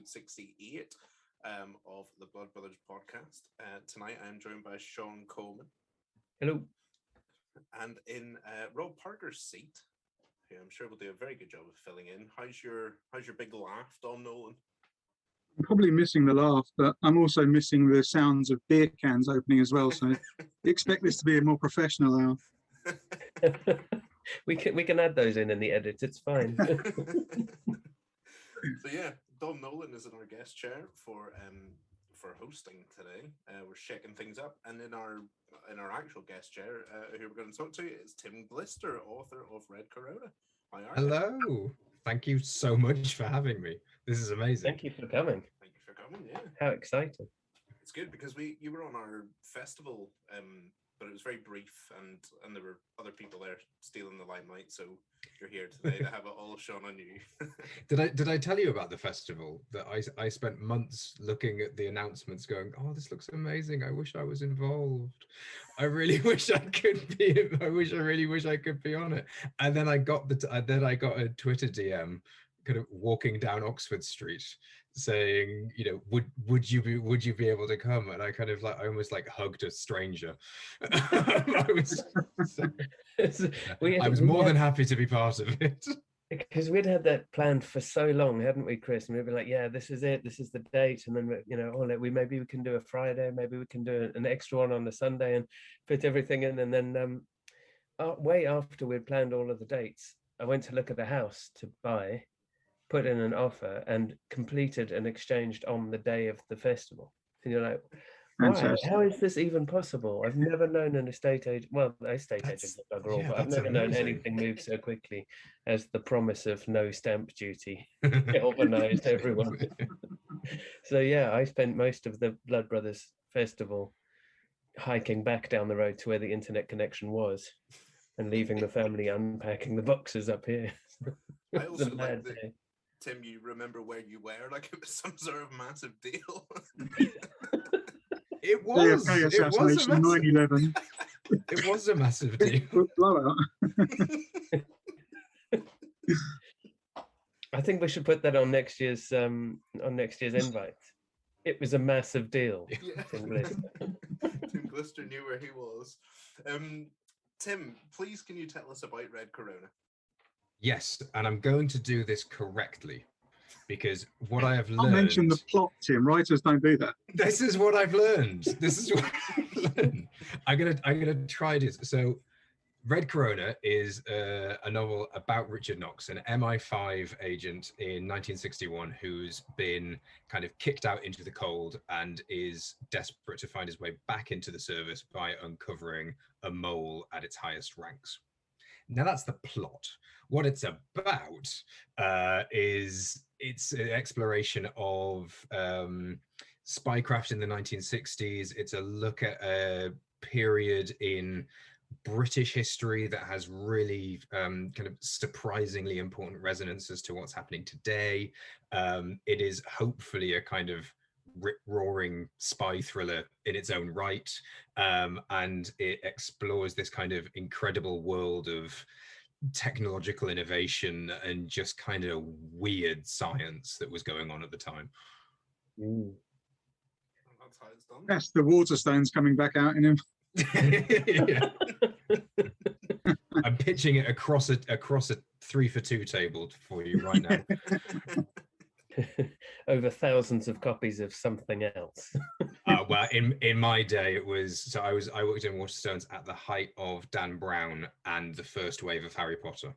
episode 68 of the Blood Brothers podcast. Tonight I'm joined by Sean Coleman. Hello. And in Rob Parker's seat, who I'm sure will do a very good job of filling in. How's your big laugh, Dom Nolan? I'm probably missing the laugh, but I'm also missing the sounds of beer cans opening as well. So expect this to be a more professional laugh. we can add those in the edit. It's fine. So yeah, Dom Nolan is in our guest chair for hosting today. We're shaking things up, and in our actual guest chair, who we're going to talk to is Tim Glister, author of Red Corona. How are you? Hello. Thank you so much for having me. This is amazing. Thank you for coming. Thank you for coming. Yeah, how exciting! It's good because you were on our festival, but it was very brief, and there were other people there stealing the limelight. So you're here today to have it all shone on you. Did I tell you about the festival that I spent months looking at the announcements, going, "Oh, this looks amazing. I wish I was involved. I really wish I could be. I really wish I could be on it." And then I got a Twitter DM, kind of walking down Oxford Street, saying, would you be able to come? And I I almost hugged a stranger. I was more than happy to be part of it. Because we'd had that planned for so long, hadn't we, Chris? And we'd be like, yeah, this is it, this is the date. And then, maybe we can do a Friday, maybe we can do an extra one on the Sunday and fit everything in. And then way after we'd planned all of the dates, I went to look at the house to buy, put in an offer, and completed and exchanged on the day of the festival. And you're like, wow, how is this even possible? I've never known an estate agent, well, estate agents are bugger all, but I've never known anything move so quickly as the promise of no stamp duty galvanized everyone. So yeah, I spent most of the Blood Brothers festival hiking back down the road to where the internet connection was and leaving the family unpacking the boxes up here. I also like that, Tim, you remember where you were, like it was some sort of massive deal. It was. It was a 9/11. It was a massive deal. Blowout. I think we should put that on next year's invite. It was a massive deal. Yeah. Tim Glister. Tim Glister knew where he was. Tim, please, can you tell us about Red Corona? Yes, and I'm going to do this correctly. Because what I have learned... I'll mention the plot, Tim. Writers don't do that. This is what I've learned. I'm gonna try this. So, Red Corona is a novel about Richard Knox, an MI5 agent in 1961 who's been kind of kicked out into the cold and is desperate to find his way back into the service by uncovering a mole at its highest ranks. Now that's the plot. What it's about is it's an exploration of spycraft in the 1960s. It's a look at a period in British history that has really kind of surprisingly important resonances to what's happening today. It is hopefully a kind of rip-roaring spy thriller in its own right, and it explores this kind of incredible world of technological innovation and just kind of weird science that was going on at the time. That's how it's done. That's the Waterstones coming back out in him. Yeah. I'm pitching it across a 3-for-2 table for you right now. Over thousands of copies of something else. Well, in my day, it was, so I worked in Waterstones at the height of Dan Brown and the first wave of Harry Potter.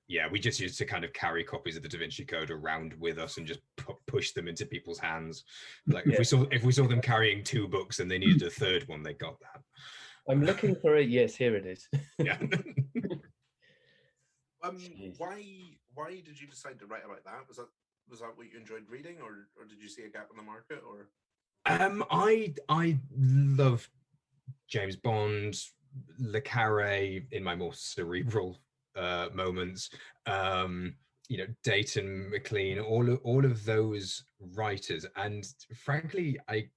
Yeah, we just used to kind of carry copies of the Da Vinci Code around with us and just push them into people's hands. Like if we saw them carrying 2 books and they needed a third one, they got that. I'm looking for it. Yes, here it is. Yeah. Why did you decide to write about that? Was that what you enjoyed reading, or did you see a gap in the market, or? I love James Bond, Le Carré in my more cerebral moments. Dayton, McLean, all of those writers, and frankly, I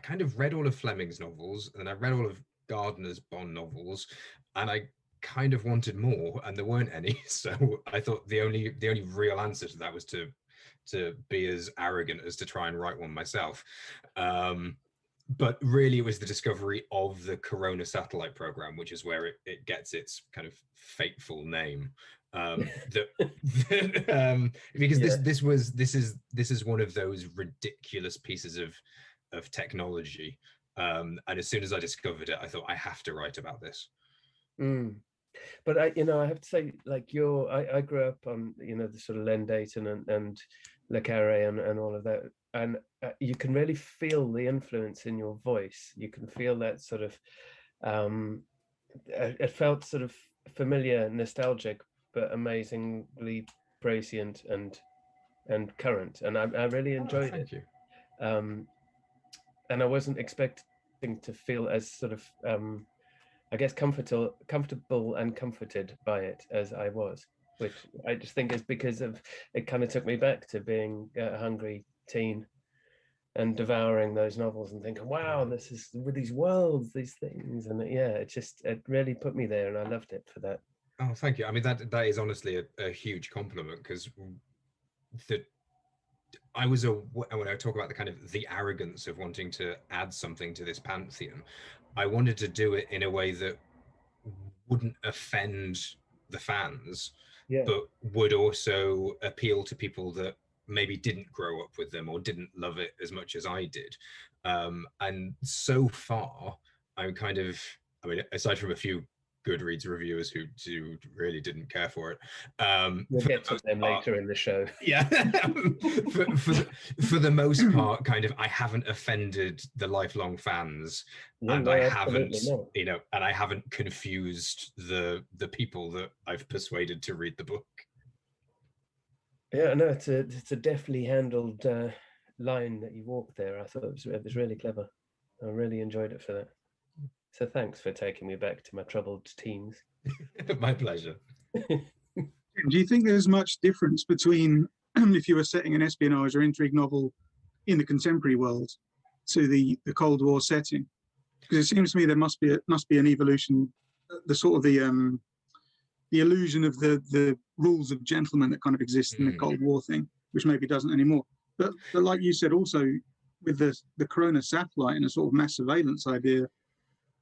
kind of read all of Fleming's novels, and I read all of Gardner's Bond novels, and I kind of wanted more, and there weren't any. So I thought the only real answer to that was to to be as arrogant as to try and write one myself. But really it was the discovery of the Corona satellite program, which is where it gets its kind of fateful name. Because this is one of those ridiculous pieces of technology. And as soon as I discovered it, I thought I have to write about this. But I have to say, like I grew up on, the sort of Len Dayton and Le Carre and all of that. And you can really feel the influence in your voice. You can feel that sort of, it felt sort of familiar, nostalgic, but amazingly prescient and current. And I really enjoyed it. Thank you. And I wasn't expecting to feel as sort of, I guess, comfortable and comforted by it as I was, which I just think is because of it kind of took me back to being a hungry teen and devouring those novels and thinking, wow, this is with these worlds, these things. And it really put me there, and I loved it for that. Oh, thank you. I mean, that is honestly a huge compliment, because when I talk about the kind of the arrogance of wanting to add something to this pantheon, I wanted to do it in a way that wouldn't offend the fans, but would also appeal to people that maybe didn't grow up with them or didn't love it as much as I did. And so far, I'm kind of, I mean, aside from a few Goodreads reviewers who really didn't care for it. We'll get to them later in the show. Yeah. for the most part, kind of, I haven't offended the lifelong fans, and I haven't, and I haven't confused the people that I've persuaded to read the book. Yeah, no, it's a deftly handled line that you walked there. I thought it was really clever. I really enjoyed it for that. So thanks for taking me back to my troubled teens. My pleasure. Do you think there's much difference between if you were setting an espionage or intrigue novel in the contemporary world to the Cold War setting? Because it seems to me there must be an evolution, the sort of the illusion of the rules of gentlemen that kind of exist in the Cold War thing, which maybe doesn't anymore. But like you said, also with the Corona satellite and a sort of mass surveillance idea,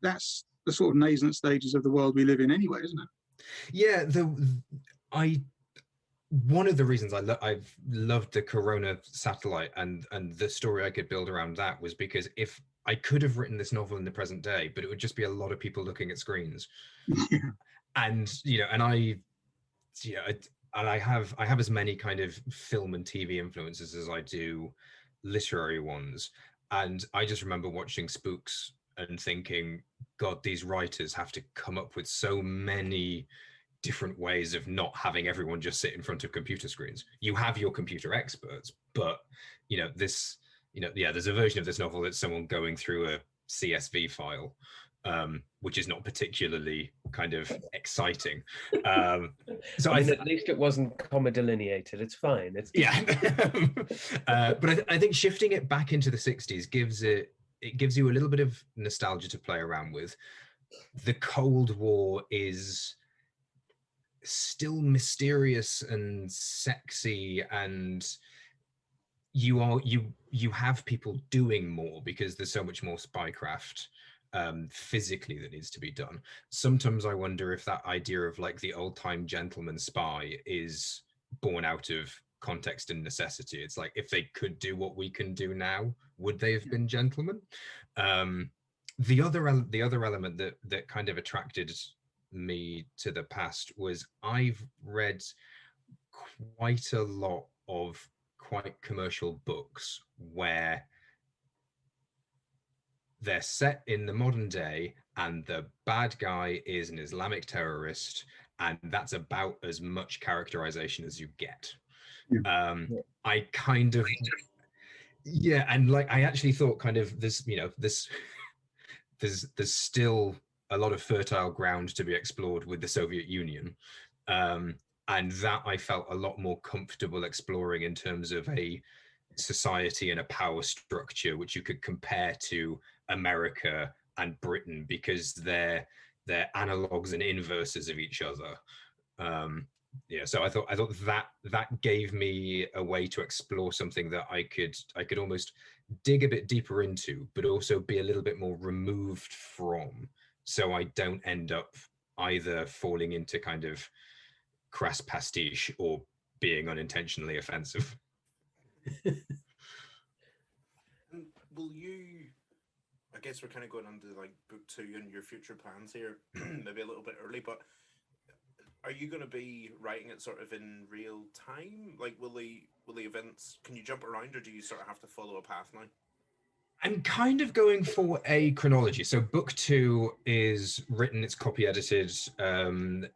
that's the sort of nascent stages of the world we live in anyway, isn't it? Yeah, one of the reasons I've loved the Corona satellite and the story I could build around that was because if I could have written this novel in the present day, but it would just be a lot of people looking at screens. And I have as many kind of film and TV influences as I do literary ones. And I just remember watching Spooks and thinking, God, these writers have to come up with so many different ways of not having everyone just sit in front of computer screens. You have your computer experts, but there's a version of this novel that's someone going through a CSV file, which is not particularly kind of exciting. So at least it wasn't comma delineated. It's fine. It's but I think shifting it back into the 60s gives you a little bit of nostalgia to play around with. The Cold War is still mysterious and sexy, and you have people doing more because there's so much more spycraft physically that needs to be done. Sometimes I wonder if that idea of like the old-time gentleman spy is born out of context and necessity. It's like, if they could do what we can do now, would they have been gentlemen? The other element that kind of attracted me to the past was I've read quite a lot of quite commercial books where they're set in the modern day and the bad guy is an Islamic terrorist, and that's about as much characterization as you get. I kind of, and like I actually thought kind of there's still a lot of fertile ground to be explored with the Soviet Union, and that I felt a lot more comfortable exploring in terms of a society and a power structure which you could compare to America and Britain, because they're analogues and inverses of each other. yeah, so I thought that gave me a way to explore something that I could almost dig a bit deeper into, but also be a little bit more removed from, so I don't end up either falling into kind of crass pastiche or being unintentionally offensive. And will you? I guess we're kind of going on to like book 2 and your future plans here, maybe a little bit early, but are you going to be writing it sort of in real time? Like, will the events? Can you jump around, or do you sort of have to follow a path now? I'm kind of going for a chronology. So book 2 is written, it's copy edited,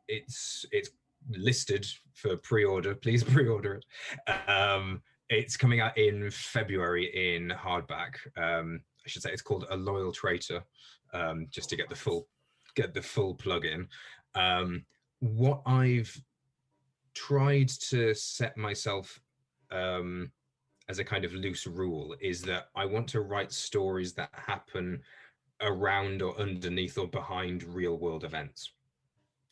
it's listed for pre-order. Please pre-order it. It's coming out in February in hardback. I should say it's called A Loyal Traitor, just to get the full plug in. What I've tried to set myself as a kind of loose rule is that I want to write stories that happen around or underneath or behind real world events.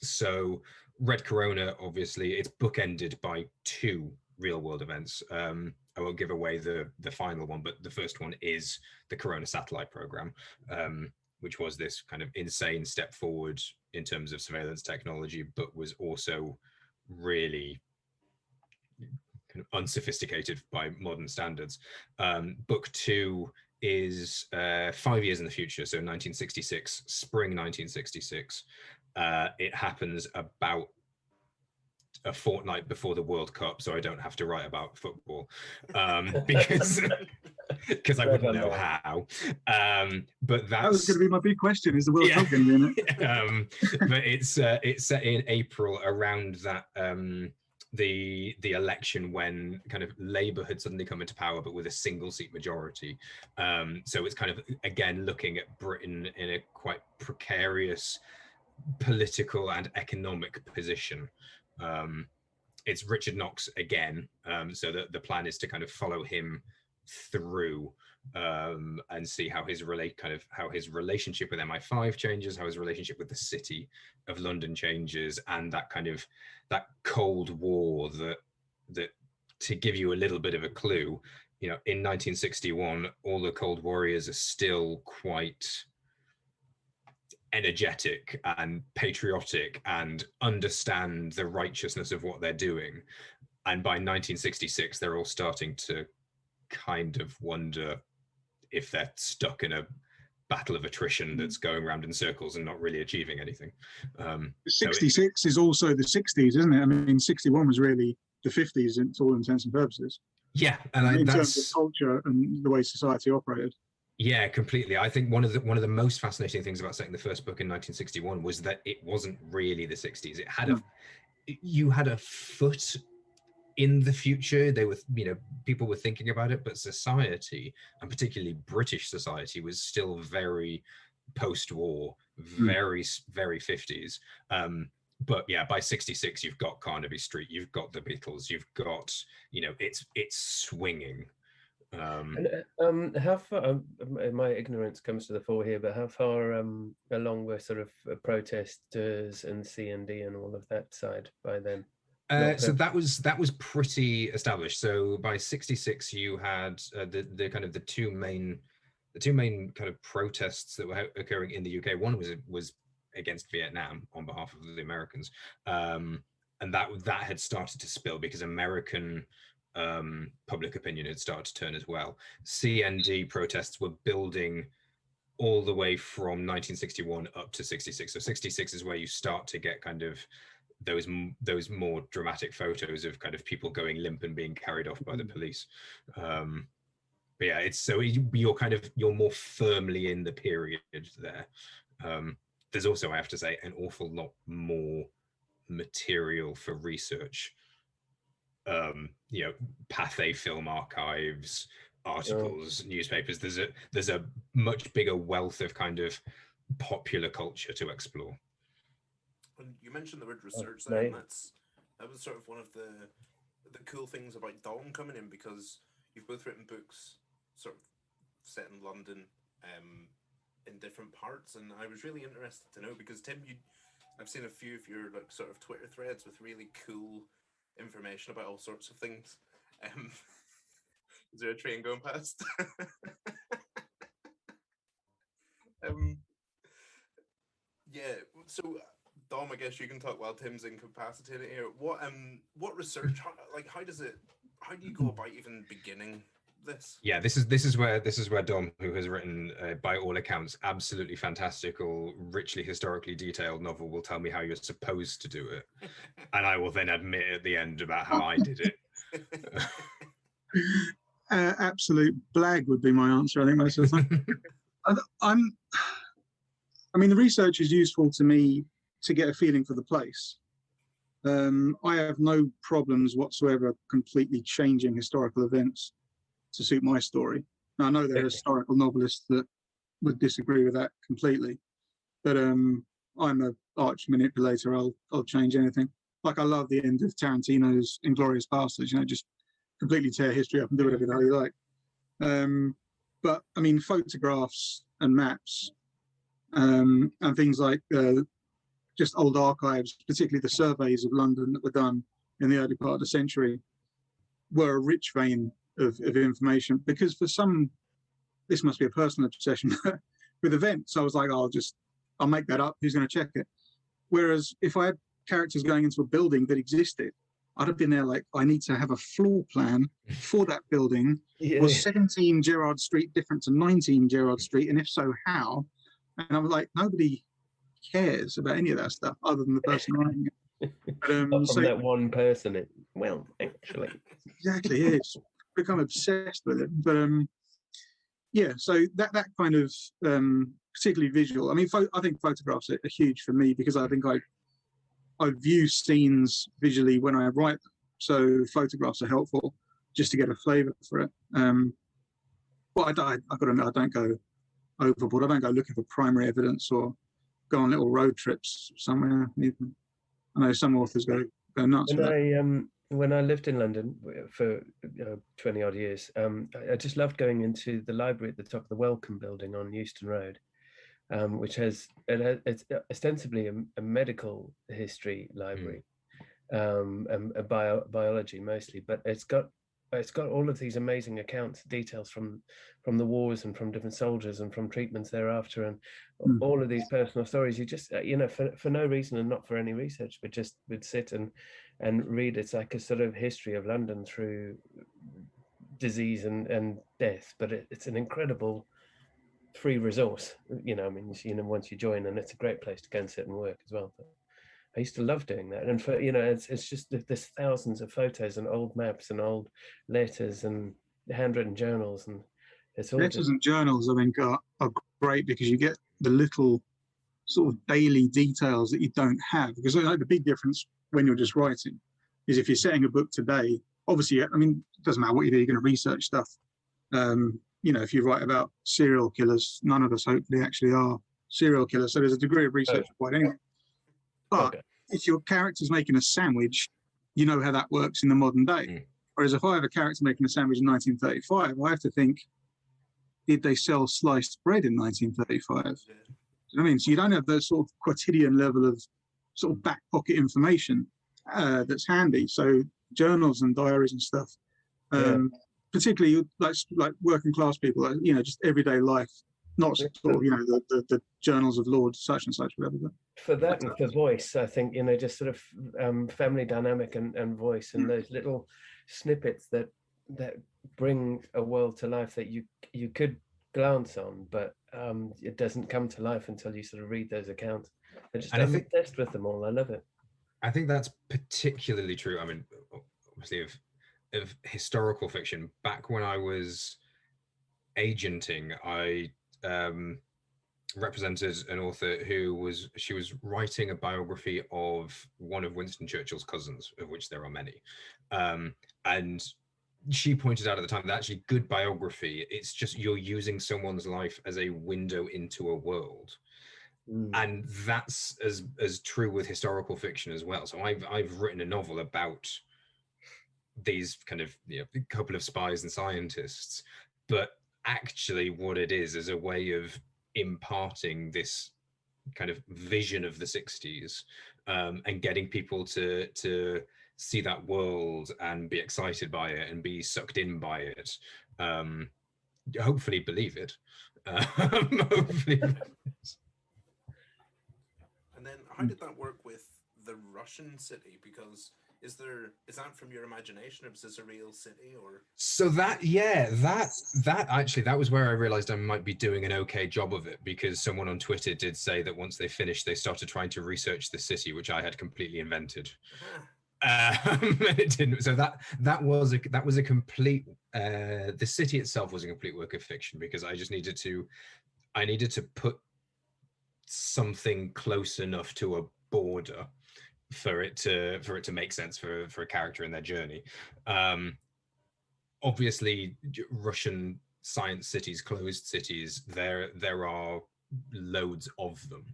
So Red Corona, obviously, it's bookended by 2 real world events. I won't give away the final one, but the first one is the Corona satellite program, which was this kind of insane step forward in terms of surveillance technology, but was also really kind of unsophisticated by modern standards. Book 2 is 5 years in the future, so 1966, spring 1966. It happens about a fortnight before the World Cup, so I don't have to write about football, because I wouldn't know how. But that was going to be my big question: is the World Cup going to be in it? But it's set in April, around that the election when kind of Labour had suddenly come into power, but with a single seat majority. So it's kind of again looking at Britain in a quite precarious political and economic position. It's Richard Knox again, so the plan is to kind of follow him through and see how his relationship with MI5 changes, how his relationship with the city of London changes, and that kind of that Cold War that to give you a little bit of a clue, in 1961, all the Cold Warriors are still quite energetic and patriotic and understand the righteousness of what they're doing. And by 1966, they're all starting to kind of wonder if they're stuck in a battle of attrition that's going around in circles and not really achieving anything. 66 is also the 60s, isn't it? I mean, 61 was really the 50s in all intents and purposes. Yeah, and in terms of culture and the way society operated. Yeah, completely. I think one of the most fascinating things about setting the first book in 1961 was that it wasn't really the 60s. It had you had a foot in the future. They were, people were thinking about it, but society, and particularly British society, was still very post-war, very 50s. But yeah, by 66, you've got Carnaby Street, you've got the Beatles, you've got, it's swinging. How far, my ignorance comes to the fore here, but how far along were sort of protesters and CND and all of that side by then? So that was pretty established. So by 66, you had the kind of the two main kind of protests that were occurring in the UK. One was against Vietnam on behalf of the Americans, and that had started to spill because American public opinion had started to turn as well. CND protests were building all the way from 1961 up to 66. So 66 is where you start to get kind of those more dramatic photos of kind of people going limp and being carried off by the police. But yeah, it's so you're more firmly in the period there. There's also, I have to say, an awful lot more material for research. Pathé film archives, articles, newspapers. There's a much bigger wealth of kind of popular culture to explore. And you mentioned the word research there, and that was sort of one of the cool things about Dom coming in, because you've both written books sort of set in London in different parts, and I was really interested to know, because Tim, I've seen a few of your like sort of Twitter threads with really cool information about all sorts of things. Is there a train going past? um, yeah. So, Dom, I guess you can talk while Tim's incapacitated here. What research? How does it? How do you go about even beginning this? Yeah, this is where Dom, who has written by all accounts absolutely fantastical, richly historically detailed novel, will tell me how you're supposed to do it, and I will then admit at the end about how I did it. Absolute blag would be my answer, I think, most of the time. I mean, the research is useful to me to get a feeling for the place. I have no problems whatsoever completely changing historical events to suit my story. Now, I know there are historical novelists that would disagree with that completely, but I'm an arch manipulator. I'll change anything. Like, I love the end of Tarantino's Inglourious Basterds, just completely tear history up and do whatever the hell you like. But I mean, photographs and maps and things like just old archives, particularly the surveys of London that were done in the early part of the century, were a rich vein of information. Because for some, this must be a personal obsession, with events, I was like, I'll make that up. Who's going to check it? Whereas if I had characters going into a building that existed, I'd have been there like, I need to have a floor plan for that building. Yeah. Was 17 Gerrard Street different to 19 Gerrard Street? And if so, how? And I was like, nobody cares about any of that stuff other than the person writing it. But, so that one person, actually. Exactly, it's become obsessed with it. But yeah, so that kind of particularly visual. I mean, I think photographs are huge for me because I think I view scenes visually when I write them. So photographs are helpful just to get a flavour for it. But I've got to admit, I don't go overboard. I don't go looking for primary evidence or go on little road trips somewhere. Even. I know some authors go nuts. When I lived in London for 20 odd years, I just loved going into the library at the top of the Welcome Building on Euston Road, which it's ostensibly a medical history library, and a biology mostly, but it's got all of these amazing accounts, details from the wars and from different soldiers and from treatments thereafter, and all of these personal stories. You just for no reason and not for any research, but just would sit and read. It's like a sort of history of London through disease and death, but it's an incredible free resource. Once you join, and it's a great place to go and sit and work as well. But I used to love doing that, and it's just there's thousands of photos and old maps and old letters and handwritten journals, and it's all letters and journals. I think are great because you get the little sort of daily details that you don't have. Because like the big difference when you're just writing is if you're setting a book today. Obviously, I mean, it doesn't matter what you do. You're going to research stuff. If you write about serial killers, none of us hopefully actually are serial killers. So there's a degree of research required anyway. But if your character's making a sandwich, you know how that works in the modern day. Whereas if I have a character making a sandwich in 1935, I have to think, did they sell sliced bread in 1935? You know what I mean? So you don't have the sort of quotidian level of sort of back pocket information that's handy. So journals and diaries and stuff, particularly like working class people, just everyday life, not sort of the journals of Lord such and such, whatever. For that and for voice, I think just sort of family dynamic and voice and those little snippets that bring a world to life that you could glance on, but it doesn't come to life until you sort of read those accounts. I'm obsessed with them all. I love it. I think that's particularly true. I mean, obviously of historical fiction. Back when I was agenting, I represented an author who was writing a biography of one of Winston Churchill's cousins, of which there are many, and she pointed out at the time that actually good biography, it's just you're using someone's life as a window into a world. And that's as true with historical fiction as well. So I've written a novel about these kind of couple of spies and scientists, but actually what it is a way of imparting this kind of vision of the 60s, and getting people to see that world and be excited by it and be sucked in by it, hopefully believe it. Hopefully. And then how did that work with the Russian city? Because is that from your imagination, or was this a real city? Or so that actually, that was where I realized I might be doing an okay job of it, because someone on Twitter did say that once they finished, they started trying to research the city, which I had completely invented. It didn't. So that was a complete. The city itself was a complete work of fiction, because I just needed to put something close enough to a border for it to make sense for a character in their journey. Obviously, Russian science cities, closed cities, there are loads of them.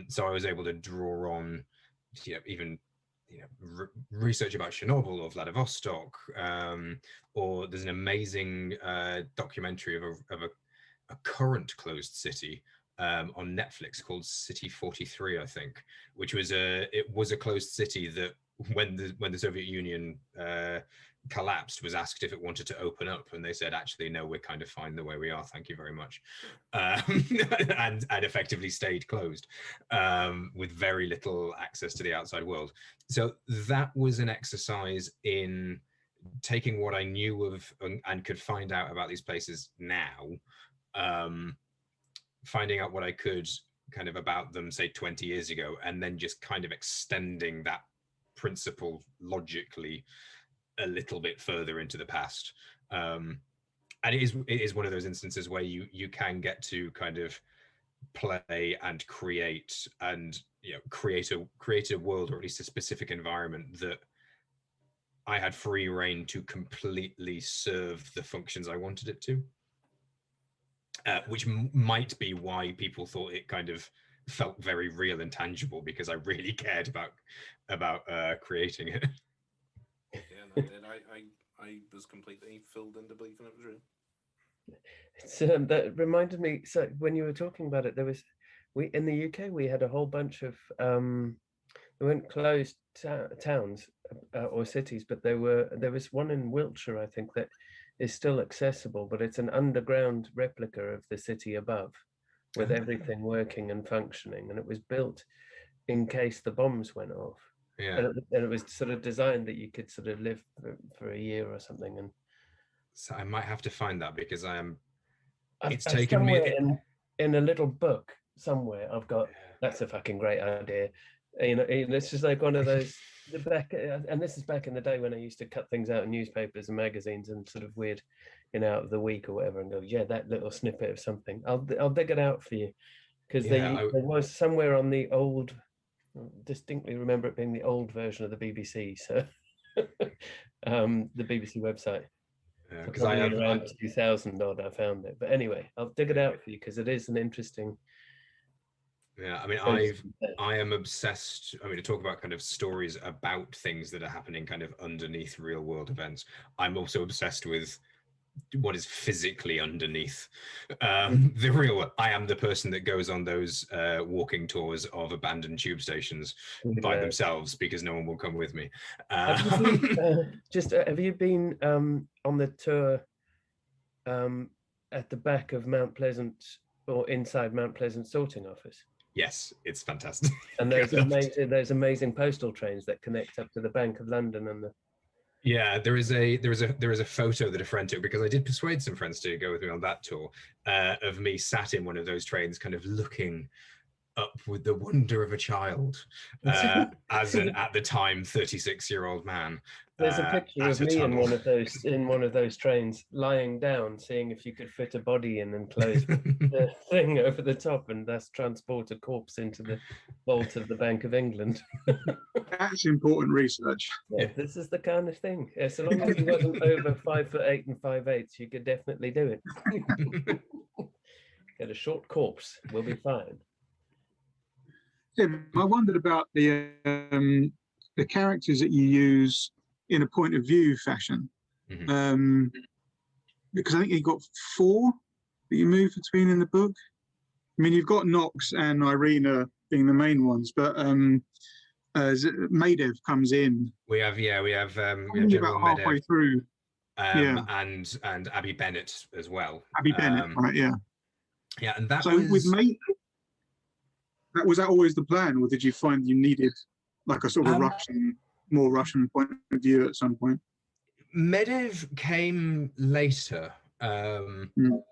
So I was able to draw on, even research about Chernobyl or Vladivostok, or there's an amazing documentary of a current closed city on Netflix called City 43, I think, which was a closed city that when the Soviet Union collapsed, was asked if it wanted to open up, and they said, actually no, we're kind of fine the way we are, thank you very much, and effectively stayed closed, with very little access to the outside world. So that was an exercise in taking what I knew of and could find out about these places now, finding out what I could kind of about them, say 20 years ago, and then just kind of extending that principle logically a little bit further into the past. And it is one of those instances where you can get to kind of play and create and create a world, or at least a specific environment that I had free reign to completely serve the functions I wanted it to. Which might be why people thought it kind of felt very real and tangible, because I really cared about creating it. Yeah, no, I was completely filled into believing it was real. It's, that reminded me. So when you were talking about it, we in the UK we had a whole bunch of they weren't closed towns or cities, but there was one in Wiltshire, I think, that is still accessible, but it's an underground replica of the city above, with everything working and functioning, and it was built in case the bombs went off. Yeah. And it was sort of designed that you could sort of live for a year or something. And so I might have to find that, because it's taken me in a little book somewhere. I've got, that's a fucking great idea. It's just like one of those and this is back in the day when I used to cut things out in newspapers and magazines and sort of weird, out of the week or whatever, and go, yeah, that little snippet of something. I'll dig it out for you, because there was somewhere on the old, distinctly remember it being the old version of the BBC, so the BBC website. Because around 2000 odd I found it, but anyway, I'll dig it out for you, because it is an interesting. Yeah, I mean, I am obsessed. I mean, to talk about kind of stories about things that are happening kind of underneath real world events, I'm also obsessed with what is physically underneath the real world. I am the person that goes on those walking tours of abandoned tube stations by themselves, because no one will come with me. Have you been on the tour at the back of Mount Pleasant, or inside Mount Pleasant sorting office? Yes, it's fantastic. And there's amazing postal trains that connect up to the Bank of London and the. Yeah, there is a photo that a friend took, because I did persuade some friends to go with me on that tour, of me sat in one of those trains, kind of looking up with the wonder of a child, as an at the time 36-year-old man. There's a picture of me in one of those trains, lying down, seeing if you could fit a body in and close the thing over the top, and thus transport a corpse into the vault of the Bank of England. That's important research. Yeah, this is the kind of thing. Yeah, so long as he wasn't over 5'8" and 5'8", you could definitely do it. Get a short corpse, we'll be fine. Tim, I wondered about the characters that you use in a point of view fashion, because I think you got 4 that you move between in the book. I mean, you've got Nox and Irina being the main ones, but Madev comes in. We have Only General about halfway Medev, through. Yeah. and Abby Bennett as well. Abby Bennett, right? Yeah. Yeah, and that So was with Madev, was that always the plan, or did you find you needed like a sort of more Russian point of view at some point? Medev came later, Mm.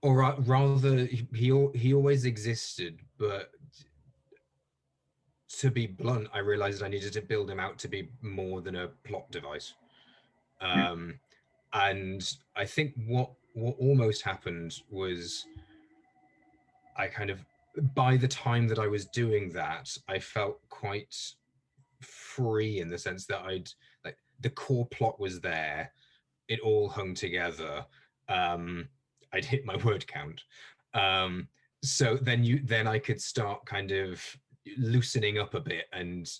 or rather, he always existed. But to be blunt, I realized I needed to build him out to be more than a plot device. And I think what almost happened was I kind of, by the time that I was doing that, I felt quite free in the sense that like the core plot was there, it all hung together. I'd hit my word count. So then I could start kind of loosening up a bit and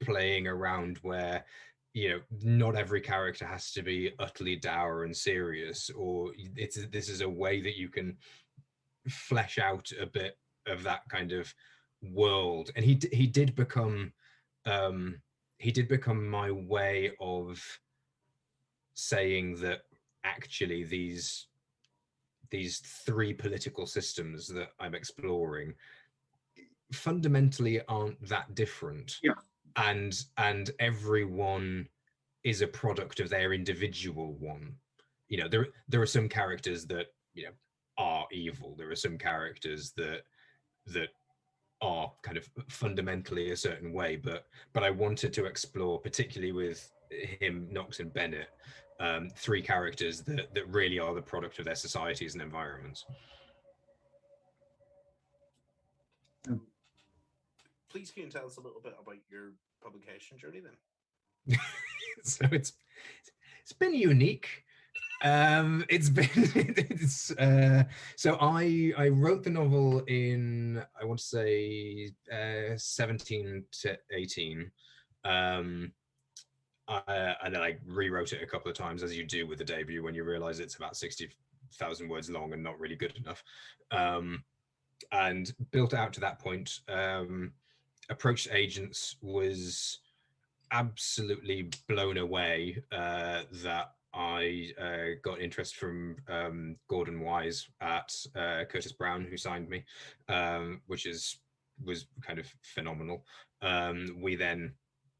playing around where, you know, not every character has to be utterly dour and serious, or this is a way that you can flesh out a bit of that kind of world. And he did become my way of saying that actually these three political systems that I'm exploring fundamentally aren't that different. Yeah. And everyone is a product of their individual one. You know, there are some characters that, you know, are evil. There are some characters that are kind of fundamentally a certain way, but I wanted to explore, particularly with him, Nox, and Bennett, three characters that really are the product of their societies and environments. Please, can you tell us a little bit about your publication journey then? So it's been unique. So I wrote the novel in, I want to say 17 to 18, and then I rewrote it a couple of times, as you do with the debut when you realize it's about 60,000 words long and not really good enough, and built it out to that point. Approached agents, was absolutely blown away that I got interest from Gordon Wise at Curtis Brown, who signed me, which was kind of phenomenal. We then,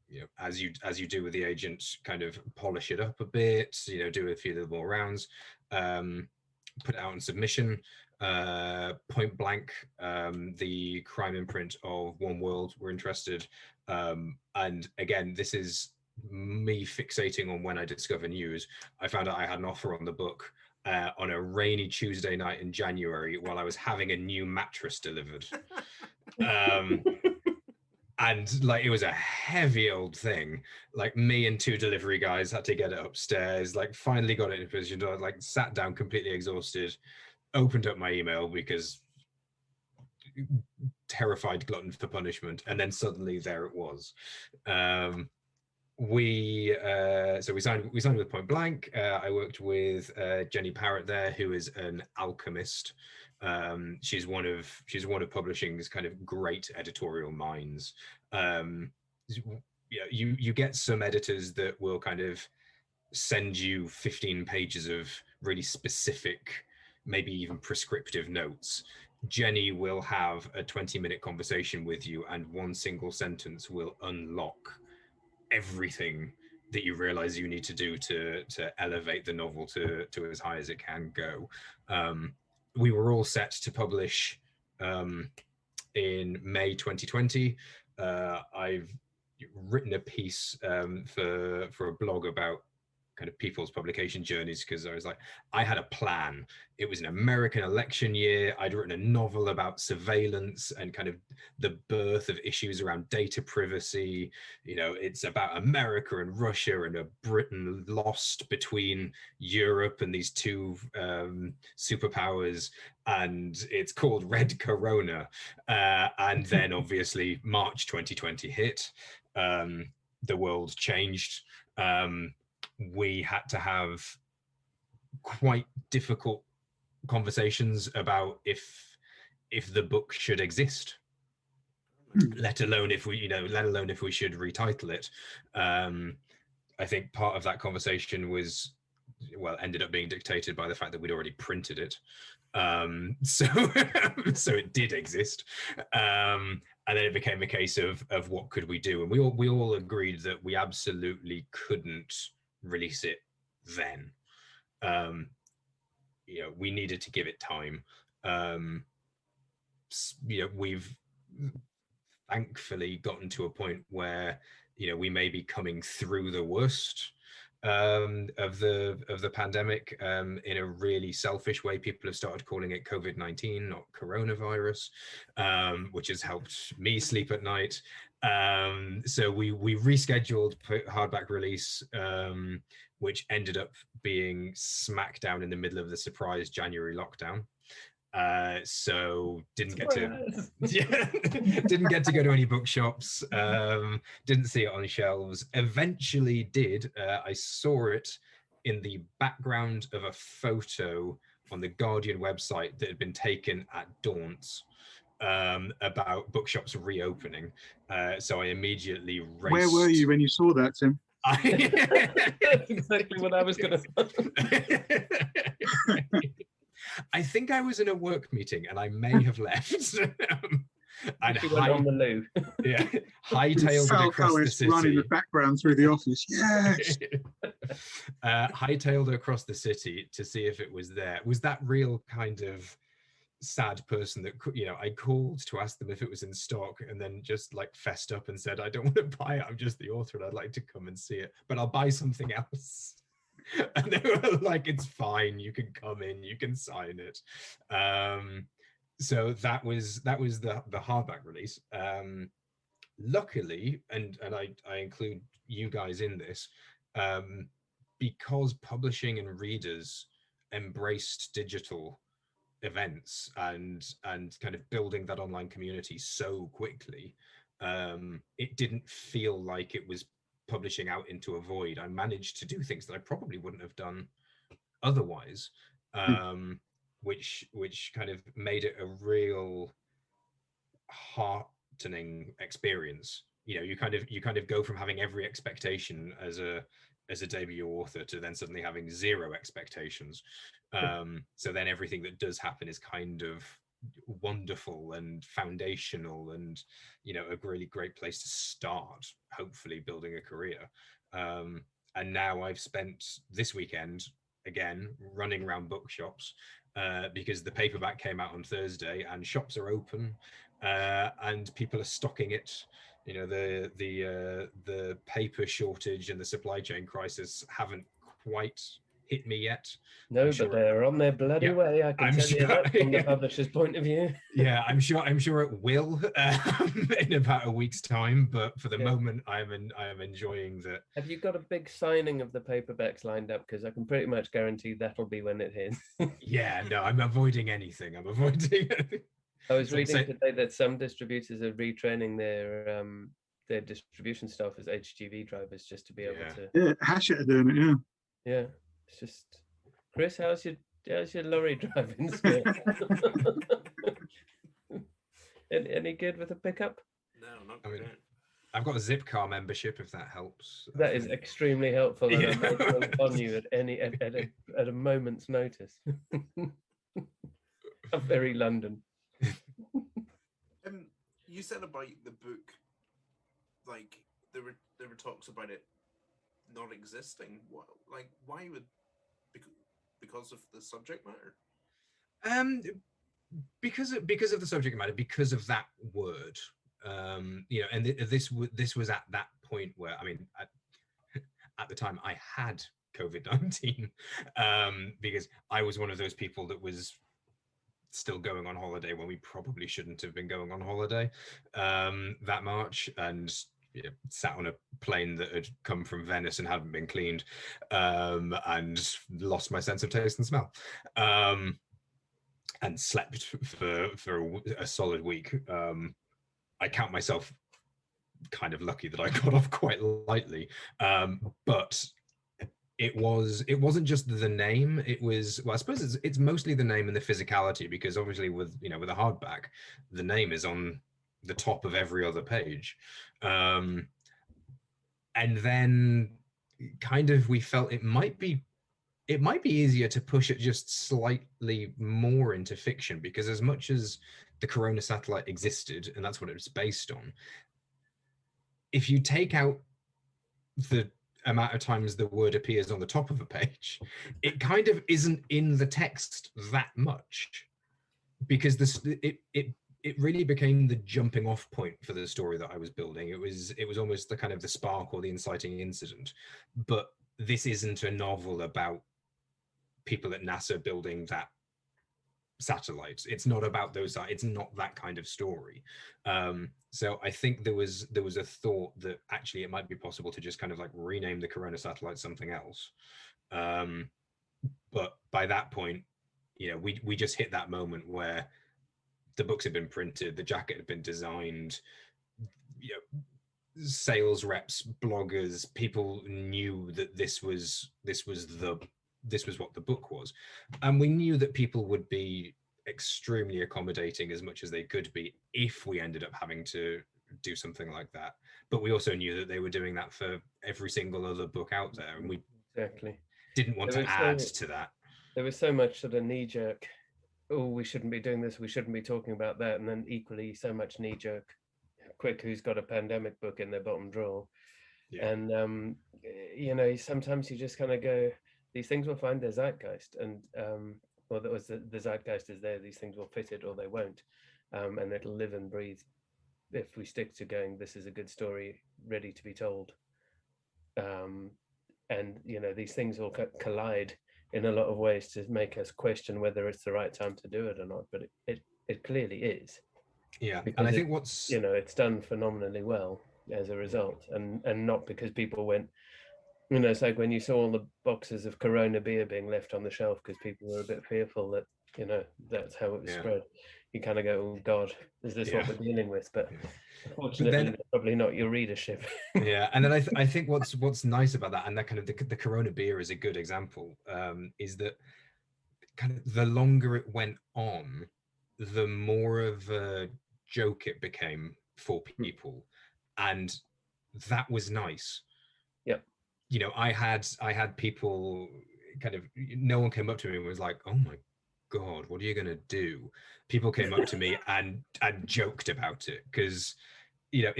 you know, as you do with the agent, kind of polish it up a bit, you know, do a few little more rounds, put it out on submission. Point Blank, the crime imprint of One World, were interested. And again, this is me fixating on when I discover news. I found out I had an offer on the book on a rainy Tuesday night in January while I was having a new mattress delivered. And like, it was a heavy old thing. Like, me and two delivery guys had to get it upstairs, like finally got it in position, like sat down completely exhausted, opened up my email because terrified glutton for punishment, and then suddenly there it was. So we signed with Point Blank. I worked with Jenny Parrott there, who is an alchemist. She's one of publishing's kind of great editorial minds. You get some editors that will kind of send you 15 pages of really specific, maybe even prescriptive notes. Jenny will have a 20-minute conversation with you, and one single sentence will unlock everything that you realize you need to do to elevate the novel to as high as it can go. We were all set to publish in May 2020. I've written a piece for a blog about kind of people's publication journeys, because I was like, I had a plan. It was an American election year. I'd written a novel about surveillance and kind of the birth of issues around data privacy. You know, it's about America and Russia and a Britain lost between Europe and these two superpowers, and it's called Red Corona. And then obviously March 2020 hit. The world changed. We had to have quite difficult conversations about if if the book should exist, let alone if we should retitle it. I think part of that conversation was, well, ended up being dictated by the fact that we'd already printed it. So so it did exist. And then it became a case of what could we do? And we all agreed that we absolutely couldn't release it then. We needed to give it time. We've thankfully gotten to a point where we may be coming through the worst of the pandemic in a really selfish way. People have started calling it COVID-19, not coronavirus, which has helped me sleep at night. So we rescheduled hardback release, which ended up being smack down in the middle of the surprise January lockdown. So didn't get to go to any bookshops, didn't see it on shelves. Eventually did. I saw it in the background of a photo on the Guardian website that had been taken at Daunt's about bookshops reopening. So I immediately raced. Where were you when you saw that, Tim? That's exactly what I was going to. I think I was in a work meeting and I may have left. And on the loo. Yeah, hightailed it across the city. Running the background through the office. Yes. Hightailed across the city to see if it was there. Was that real kind of sad person that I called to ask them if it was in stock, and then just like fessed up and said, I don't want to buy it. I'm just the author and I'd like to come and see it, but I'll buy something else. And they were like, it's fine, you can come in, you can sign it. So that was the hardback release. Luckily, and I include you guys in this, because publishing and readers embraced digital events and kind of building that online community so quickly, it didn't feel like it was publishing out into a void. I managed to do things that I probably wouldn't have done otherwise, which kind of made it a real heartening experience. You kind of go from having every expectation as a debut author to then suddenly having zero expectations. So then everything that does happen is kind of wonderful and foundational and a really great place to start, hopefully building a career. And now I've spent this weekend again running around bookshops because the paperback came out on Thursday and shops are open and people are stocking it. The paper shortage and the supply chain crisis haven't quite hit me yet. No, but they're on their bloody way. I can tell you that from the publisher's point of view. Yeah, I'm sure it will in about a week's time. But for the moment, I'm enjoying that. Have you got a big signing of the paperbacks lined up? Because I can pretty much guarantee that'll be when it hits. Yeah, no, I'm avoiding anything. I was reading today that some distributors are retraining their distribution staff as HGV drivers just to be able to. Yeah, Hachette are doing it. Yeah. Yeah, it's just. Chris, how's your lorry driving skill? Any good with a pickup? No, not good. I've got a Zipcar membership, if that helps. That is extremely helpful, and I'm able to on you at a moment's notice. I'm very London. You said about the book, like there were talks about it not existing. Why would? Because of the subject matter? Because of the subject matter, because of that word. And this was at that point where, I mean, at the time I had COVID-19, because I was one of those people that was still going on holiday when we probably shouldn't have been going on holiday that March, and sat on a plane that had come from Venice and hadn't been cleaned, and lost my sense of taste and smell, and slept for a solid week. I count myself kind of lucky that I got off quite lightly, but it wasn't just the name. It was, well, I suppose it's mostly the name and the physicality, because obviously with with a hardback, the name is on the top of every other page. And then kind of we felt it might be easier to push it just slightly more into fiction, because as much as the Corona satellite existed, and that's what it was based on, if you take out the amount of times the word appears on the top of a page, it kind of isn't in the text that much, because it really became the jumping off point for the story that I was building. It was almost the kind of the spark or the inciting incident. But this isn't a novel about people at NASA building that satellite. It's not about those. It's not that kind of story. So I think there was a thought that actually it might be possible to just kind of like rename the Corona satellite something else. But by that point, we just hit that moment where the books had been printed, the jacket had been designed, sales reps, bloggers, people knew that this was what the book was, and we knew that people would be extremely accommodating as much as they could be if we ended up having to do something like that. But we also knew that they were doing that for every single other book out there, and we didn't want to add to that. There was so much sort of knee-jerk, oh, we shouldn't be doing this, we shouldn't be talking about that, and then equally so much knee-jerk, quick, who's got a pandemic book in their bottom drawer. And sometimes you just kind of go, these things will find their zeitgeist, and well, that was the zeitgeist is there, these things will fit it or they won't, and it'll live and breathe if we stick to going, this is a good story ready to be told. And these things will collide in a lot of ways to make us question whether it's the right time to do it or not, but it clearly is. And I think what's it's done phenomenally well as a result, and not because people went, it's like when you saw all the boxes of Corona beer being left on the shelf because people were a bit fearful that that's how it was spread. You kind of go, oh God, is this what we're dealing with? But unfortunately, probably not your readership. And then I think what's nice about that, and that kind of the Corona beer is a good example, is that kind of the longer it went on, the more of a joke it became for people, and that was nice. I had people kind of, no one came up to me and was like, oh my God, what are you gonna do? People came up to me and joked about it, because there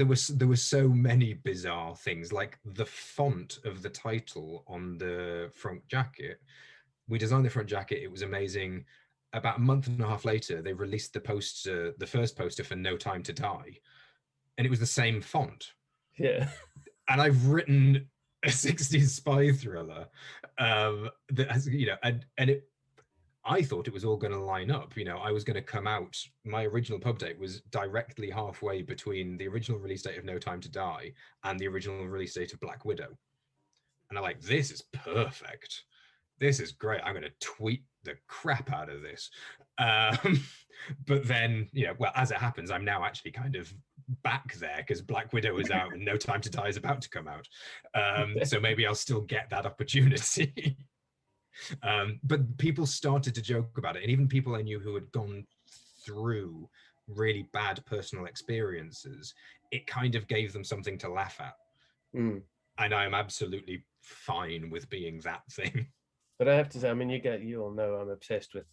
were so many bizarre things, like the font of the title on the front jacket. We designed the front jacket, it was amazing. About a month and a half later, they released the first poster for No Time to Die, and it was the same font. And I've written a 60s spy thriller that has, I thought it was all going to line up. I was going to come out. My original pub date was directly halfway between the original release date of No Time to Die and the original release date of Black Widow. And I'm like, this is perfect. This is great. I'm going to tweet the crap out of this. But then, well, as it happens, I'm now actually kind of back there because Black Widow is out and No Time to Die is about to come out. So maybe I'll still get that opportunity. But people started to joke about it, and even people I knew who had gone through really bad personal experiences, it kind of gave them something to laugh at. And I am absolutely fine with being that thing. But I have to say, I mean, you all know I'm obsessed with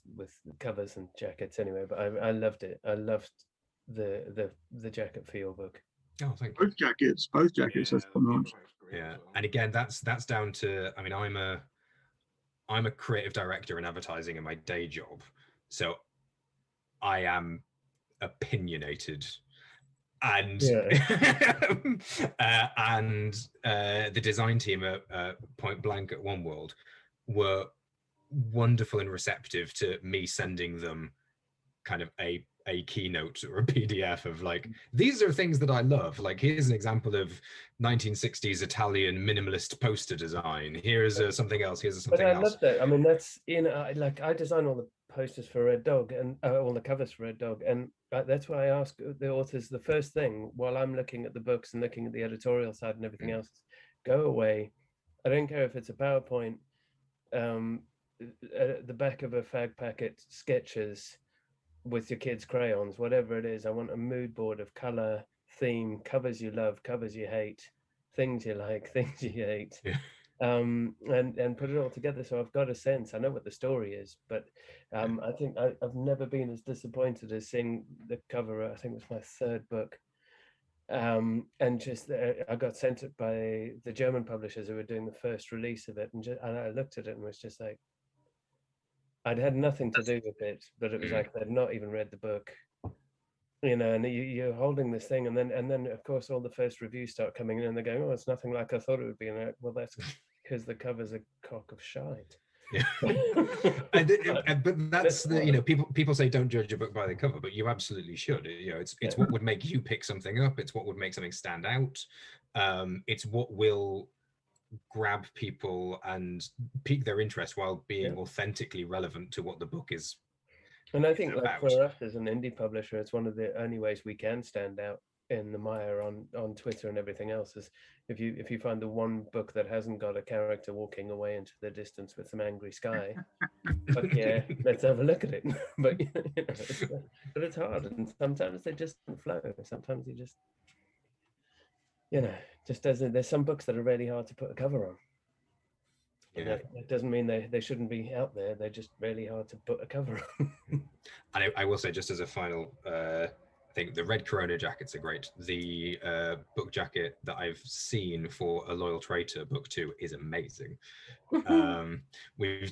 covers and jackets anyway, but I loved it. I loved the jacket for your book. Oh, thank you. Both jackets. That's phenomenal. And again, that's down to, I mean, I'm a creative director in advertising in my day job, so I am opinionated, and and the design team at Point Blank at One World were wonderful and receptive to me sending them kind of a keynote or a PDF of like, these are things that I love. Like, here's an example of 1960s Italian minimalist poster design. Here's something else. Here's something else. But I love that. I mean, that's like I design all the posters for Red Dog and all the covers for Red Dog, and that's why I ask the authors the first thing while I'm looking at the books and looking at the editorial side and everything else: go away, I don't care if it's a PowerPoint, at the back of a fag packet, sketches with your kids' crayons, whatever it is. I want a mood board of color, theme, covers you love, covers you hate, things you like, things you hate. Yeah. And put it all together, so I've got a sense. I know what the story is, but I think I've never been as disappointed as seeing the cover. I think it was my third book, and just I got sent it by the German publishers who were doing the first release of it, and I looked at it and was just like, I'd had nothing to do with it, but it was like I'd not even read the book, you know. And you're holding this thing, and then of course all the first reviews start coming in, and they're going, "Oh, it's nothing like I thought it would be." And I'm like, well, that's because the cover's a cock of shite. Yeah. But that's the, you know, people say don't judge a book by the cover, but you absolutely should. You know, it's what would make you pick something up. It's what would make something stand out. It's what will grab people and pique their interest while being authentically relevant to what the book is. And I think, like, for us as an indie publisher, it's one of the only ways we can stand out in the mire on Twitter and everything else, is if you find the one book that hasn't got a character walking away into the distance with some angry sky. But yeah, let's have a look at it. But you know, but it's hard, and sometimes they just don't flow. Sometimes you just, you know, just doesn't. There's some books that are really hard to put a cover on. Yeah, that doesn't mean they shouldn't be out there. They're just really hard to put a cover on. And I will say, just as a final, I think the Red Corona jackets are great. The book jacket that I've seen for A Loyal Traitor book 2 is amazing. We've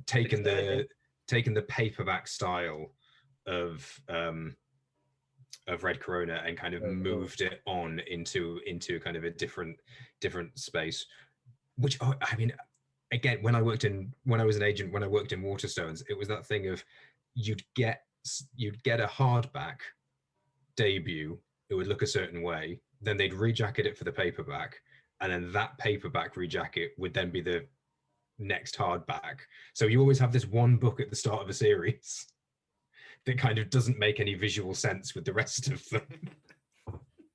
taken the paperback style of Red Corona and kind of moved it on into kind of a different space, which, I mean, again, when I was an agent, when I worked in Waterstones, it was that thing of you'd get a hardback debut, it would look a certain way, then they'd rejacket it for the paperback, and then that paperback rejacket would then be the next hardback. So you always have this one book at the start of a series that kind of doesn't make any visual sense with the rest of them.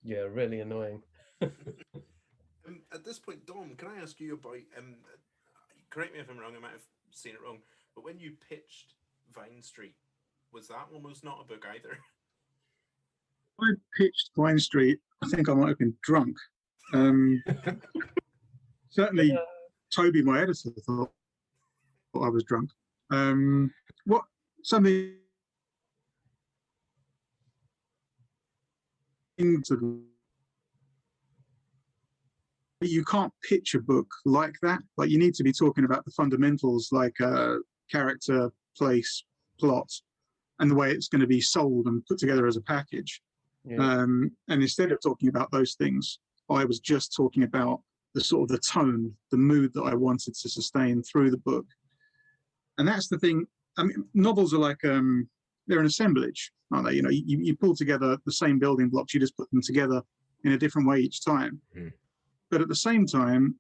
Yeah, really annoying. At this point, Dom, can I ask you about, correct me if I'm wrong, I might have seen it wrong, but when you pitched Vine Street, was that almost not a book either? I pitched Vine Street, I think I might have been drunk. Certainly, Toby, my editor, thought I was drunk. Something you can't pitch a book like that. Like, you need to be talking about the fundamentals, like character, place, plot, and the way it's going to be sold and put together as a package. Yeah. And instead of talking about those things, I was just talking about the sort of the tone, the mood that I wanted to sustain through the book. And that's the thing. I mean, novels are like, they're an assemblage, aren't they? You know, you pull together the same building blocks, you just put them together in a different way each time. Mm. But at the same time,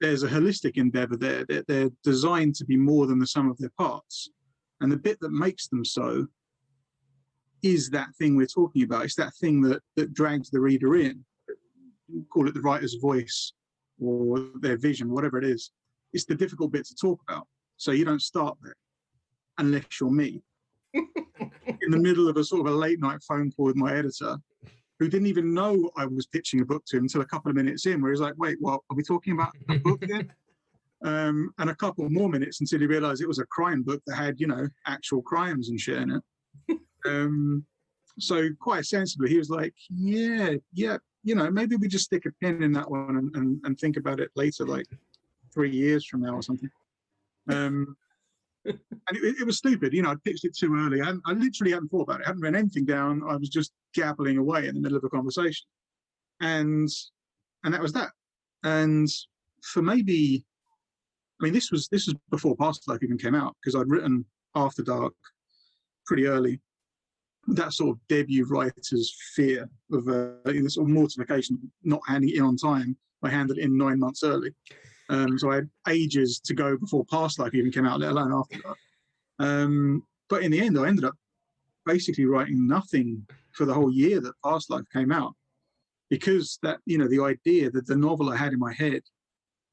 there's a holistic endeavor there. They're designed to be more than the sum of their parts. And the bit that makes them so is that thing we're talking about. It's that thing that drags the reader in. Call it the writer's voice or their vision, whatever it is. It's the difficult bit to talk about. So you don't start there unless you're me. In the middle of a sort of a late night phone call with my editor, who didn't even know I was pitching a book to him until a couple of minutes in, where he's like, wait, what, are we talking about a book then? And a couple more minutes until he realized it was a crime book that had, you know, actual crimes and shit in it. So quite sensibly, he was like, yeah, you know, maybe we just stick a pin in that one and think about it later, like 3 years from now or something. And it was stupid, you know, I pitched it too early. I literally hadn't thought about it. I hadn't written anything down. I was just gabbling away in the middle of a conversation. And that was that. And for maybe, I mean, this was before Past Life even came out, because I'd written After Dark pretty early. That sort of debut writer's fear of the sort of mortification of not handing it in on time. I handed it in 9 months early. So I had ages to go before Past Life even came out, let alone After Dark. But in the end, I ended up basically writing nothing for the whole year that Past Life came out, because that, you know, the idea that the novel I had in my head,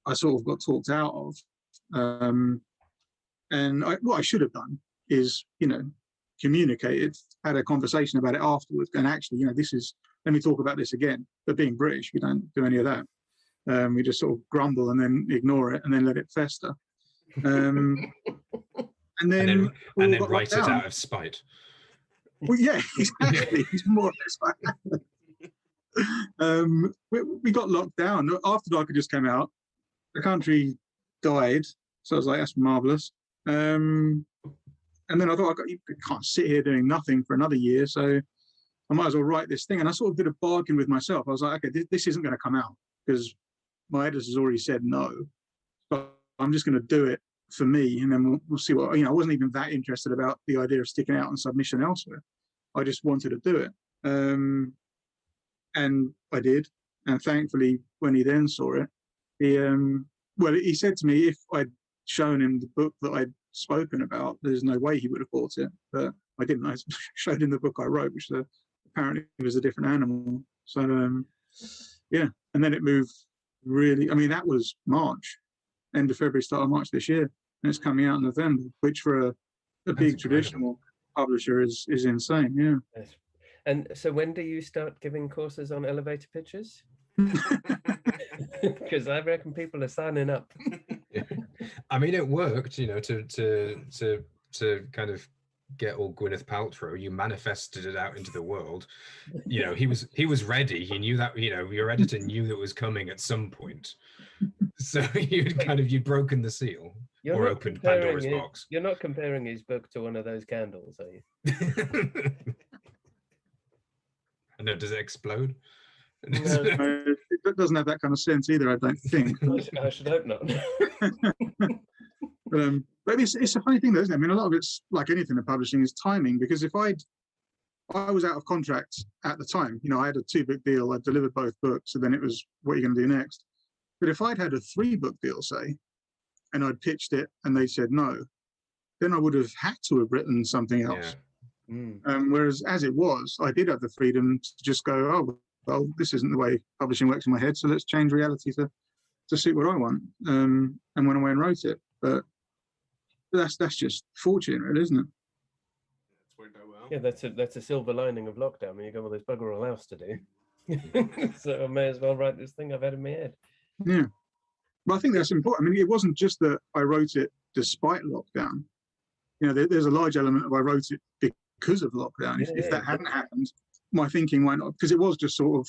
I sort of got talked out of. And what I should have done is, communicated, had a conversation about it afterwards, and actually, let me talk about this again. But being British, we don't do any of that. We just sort of grumble and then ignore it and then let it fester. And then write it out of spite. Well, yeah, exactly. It's more or less we got locked down. After Dark just came out, the country died. So I was like, that's marvellous. And then I thought, you can't sit here doing nothing for another year, so I might as well write this thing. And I sort of did a bargain with myself. I was like, okay, this isn't going to come out because my editor's already said no. But I'm just going to do it for me, and then we'll see what, I wasn't even that interested about the idea of sticking out on submission elsewhere. I just wanted to do it. And I did. And thankfully, when he then saw it, he said to me, if I'd shown him the book that I'd spoken about, there's no way he would have bought it. But I didn't. I showed him the book I wrote, which apparently was a different animal. So, yeah. And then it moved really, that was March, end of February, start of March this year. And it's coming out in November, which for a big traditional publisher is insane. Yeah. Yes. And so when do you start giving courses on elevator pitches? Because I reckon people are signing up. It worked, to kind of get all Gwyneth Paltrow. You manifested it out into the world. He was ready. He knew that, your editor knew that was coming at some point. So you'd broken the seal or opened Pandora's box. You're not comparing his book to one of those candles, are you? No, does it explode? No, it doesn't have that kind of sense either, I don't think. I should hope not. But it's a funny thing, though, isn't it? A lot of it's like anything in publishing is timing, because if I was out of contract at the time, I had a 2-book deal, I delivered both books, so then it was, what are you going to do next? But if I'd had a 3-book deal, say, and I'd pitched it and they said no, then I would have had to have written something else. Yeah. Whereas as it was, I did have the freedom to just go, oh, well, this isn't the way publishing works in my head, so let's change reality to suit what I want. And went away and wrote it. But that's just fortune, really, isn't it? It's worked out well. Yeah, that's a silver lining of lockdown. When you go, well, there's bugger all else to do. So I may as well write this thing I've had in my head. Yeah. But I think that's important. It wasn't just that I wrote it despite lockdown. There's a large element of I wrote it because of lockdown. If that hadn't happened, my thinking went up, because it was just sort of,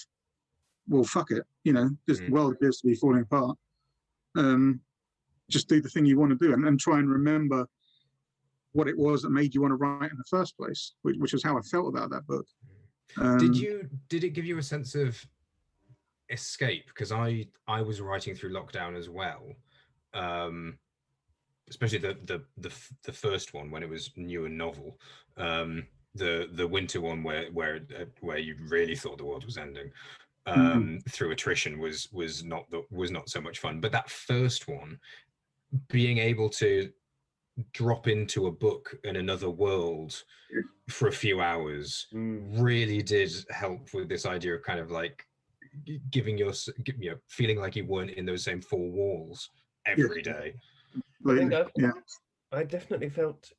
well, fuck it, the world appears to be falling apart. Just do the thing you want to do and try and remember what it was that made you want to write in the first place, which is how I felt about that book. Did it give you a sense of escape? Because I was writing through lockdown as well, especially the first one when it was new and novel. The winter one where you really thought the world was ending through attrition was not so much fun. But that first one, being able to drop into a book in another world for a few hours really did help with this idea of kind of like feeling like you weren't in those same 4 walls every day. I definitely felt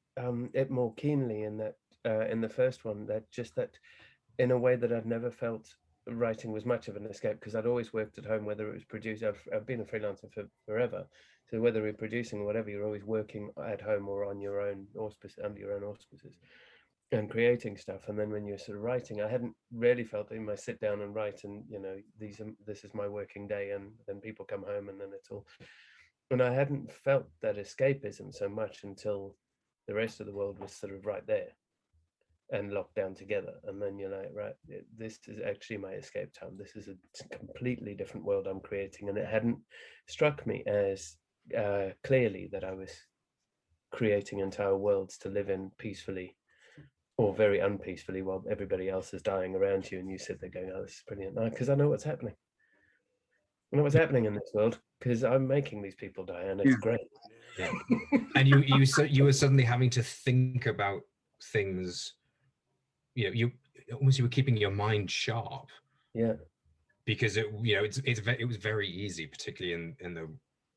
it more keenly in that in the first one, that in a way that I'd never felt writing was much of an escape, because I'd always worked at home, whether it was produced. I've been a freelancer for forever, so whether you're producing or whatever, you're always working at home or on your own under your own auspices and creating stuff. And then when you're sort of writing, I hadn't really felt that you might sit down and write and this is my working day, and then people come home and then it's all, and I hadn't felt that escapism so much until the rest of the world was sort of right there and locked down together. And then you're like, right, this is actually my escape time. This is a completely different world I'm creating. And it hadn't struck me as clearly that I was creating entire worlds to live in peacefully or very unpeacefully while everybody else is dying around you. And you sit there going, oh, this is brilliant. Because I know what's happening. I know what's happening in this world because I'm making these people die, and it's great. Yeah. And you were suddenly having to think about things. You were keeping your mind sharp. Yeah. Because it was very easy, particularly in the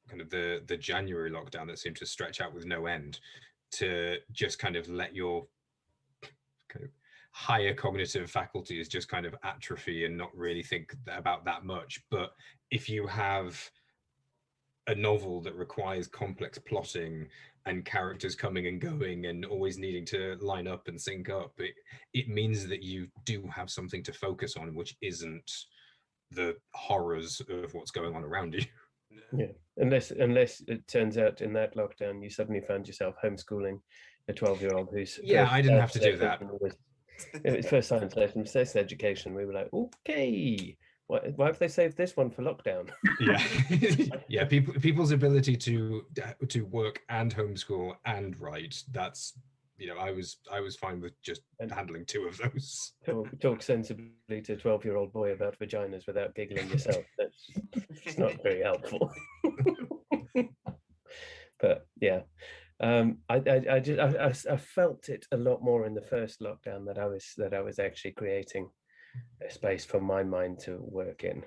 kind of the January lockdown that seemed to stretch out with no end, to just kind of let your kind of higher cognitive faculties just kind of atrophy and not really think about that much. But if you have a novel that requires complex plotting and characters coming and going and always needing to line up and sync up, it means that you do have something to focus on, which isn't the horrors of what's going on around you. Yeah, unless it turns out in that lockdown you suddenly found yourself homeschooling a 12-year-old who's I didn't have to do that. It was first science lesson, first education. We were like, okay, why have they saved this one for lockdown? Yeah, people's ability to work and homeschool and write, that's, I was fine with just handling two of those. Talk sensibly to a 12-year-old boy about vaginas without giggling yourself. That's not very helpful. But yeah, I felt it a lot more in the first lockdown that I was actually creating a space for my mind to work in,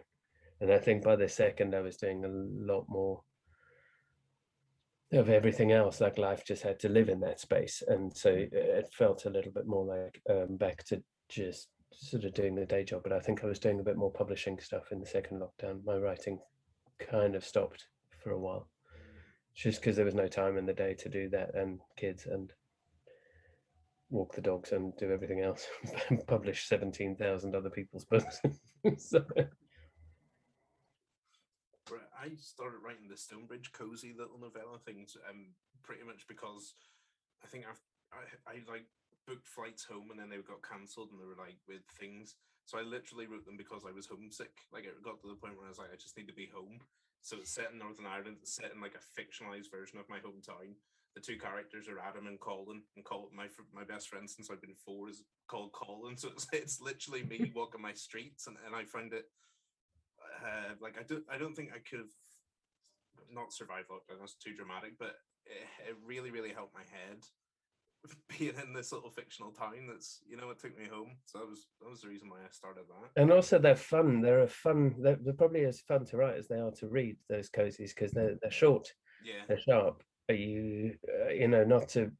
and I think by the second I was doing a lot more of everything else. Like life just had to live in that space, and so it felt a little bit more like back to just sort of doing the day job. But I think I was doing a bit more publishing stuff in the second lockdown. My writing kind of stopped for a while, just because there was no time in the day to do that, and kids, and walk the dogs, and do everything else. Publish 17,000 other people's books. So. I started writing the Stonebridge cozy little novella things pretty much because I think I like booked flights home, and then they got cancelled, and they were like with things. So I literally wrote them because I was homesick. Like it got to the point where I was like, I just need to be home. So it's set in Northern Ireland. It's set in like a fictionalized version of my hometown. The two characters are Adam and Colin, and my best friend since I've been 4 is called Colin. So it's literally me walking my streets, and I find it like I don't think I could have not survived lockdown. That's too dramatic, but it really, really helped my head being in this little fictional town. That's it took me home. So that was the reason why I started that. And also they're fun. They're probably as fun to write as they are to read, those cozies, because they're short. Yeah, they're sharp. You not to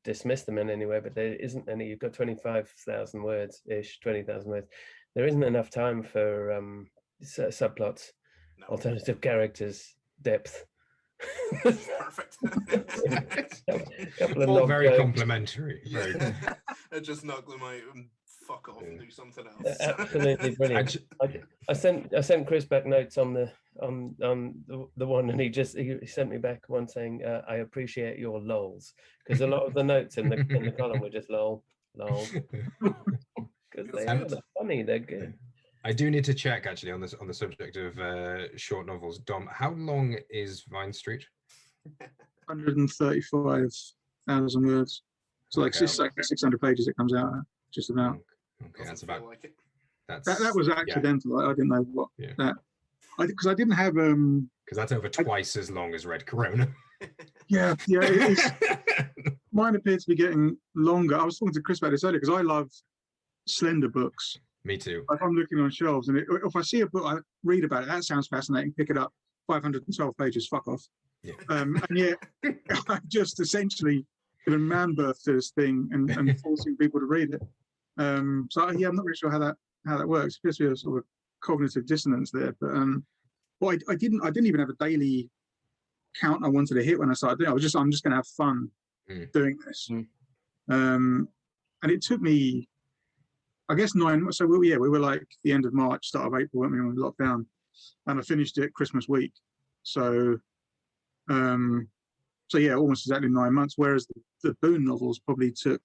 dismiss them in any way, but there isn't any. You've got 25,000 words ish, 20,000 words. There isn't enough time for subplots, alternative characters, depth. Perfect. All very complimentary. I just knock them out and fuck off and do something else. Absolutely brilliant. I sent Chris back notes on the one, and he sent me back one saying, I appreciate your lols, because a lot of the notes in the column were just lol, because they're funny, they're good. I do need to check actually on the subject of short novels. Dom, how long is Vine Street? 135,000 words. So like 600 pages it comes out at, just about. Okay, that's about. Like that was accidental. I didn't know what that. Because I didn't have Because that's over twice as long as Red Corona. Yeah. It is. Mine appeared to be getting longer. I was talking to Chris about this earlier because I love slender books. Me too. Like I'm looking on shelves, and if I see a book, I read about it. That sounds fascinating. Pick it up. 512 pages. Fuck off. Yeah. And yet, I just essentially given man birth to this thing and forcing people to read it. So yeah, I'm not really sure how that works. It appears to be a sort of cognitive dissonance there. But well, I didn't even have a daily count I wanted to hit when I started doing it. I'm just going to have fun doing this. And it took me, I guess 9 months. So we were like the end of March, start of April, weren't we, when we locked down, and I finished it Christmas week. So yeah, almost exactly 9 months. Whereas the Boone novels probably took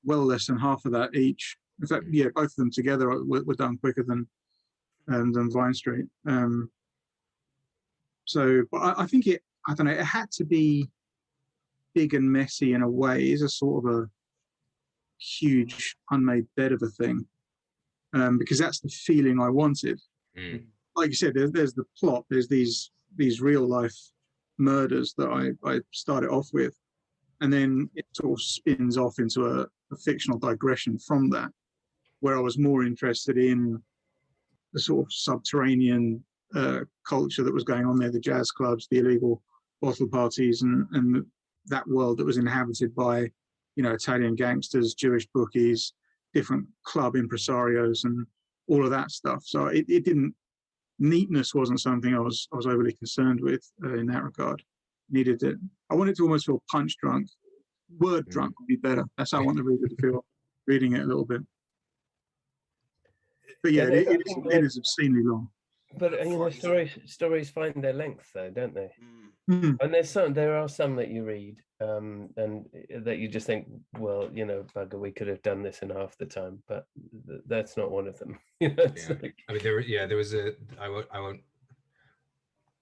well less than half of that each. In fact, yeah, both of them together were done quicker than Vine Street. So, but I think it had to be big and messy in a way. It's a sort of a huge unmade bed of a thing, because that's the feeling I wanted. Like you said, there's the plot. There's these real life murders that I started off with, and then it sort of spins off into a fictional digression from that, where I was more interested in the sort of subterranean culture that was going on there, the jazz clubs, the illegal bottle parties, and that world that was inhabited by, you know, Italian gangsters, Jewish bookies, different club impresarios, and all of that stuff. So it didn't, neatness wasn't something I was overly concerned with in that regard. Needed it. I wanted to almost feel punch drunk. Word drunk would be better. That's how I want the reader to feel reading it a little bit. But yeah, it is obscenely long. But you know, stories find their length, though, don't they? Mm. And there are some that you read, and that you just think, well, you know, bugger, we could have done this in half the time, but that's not one of them. You know, Yeah. like, I mean, there was a.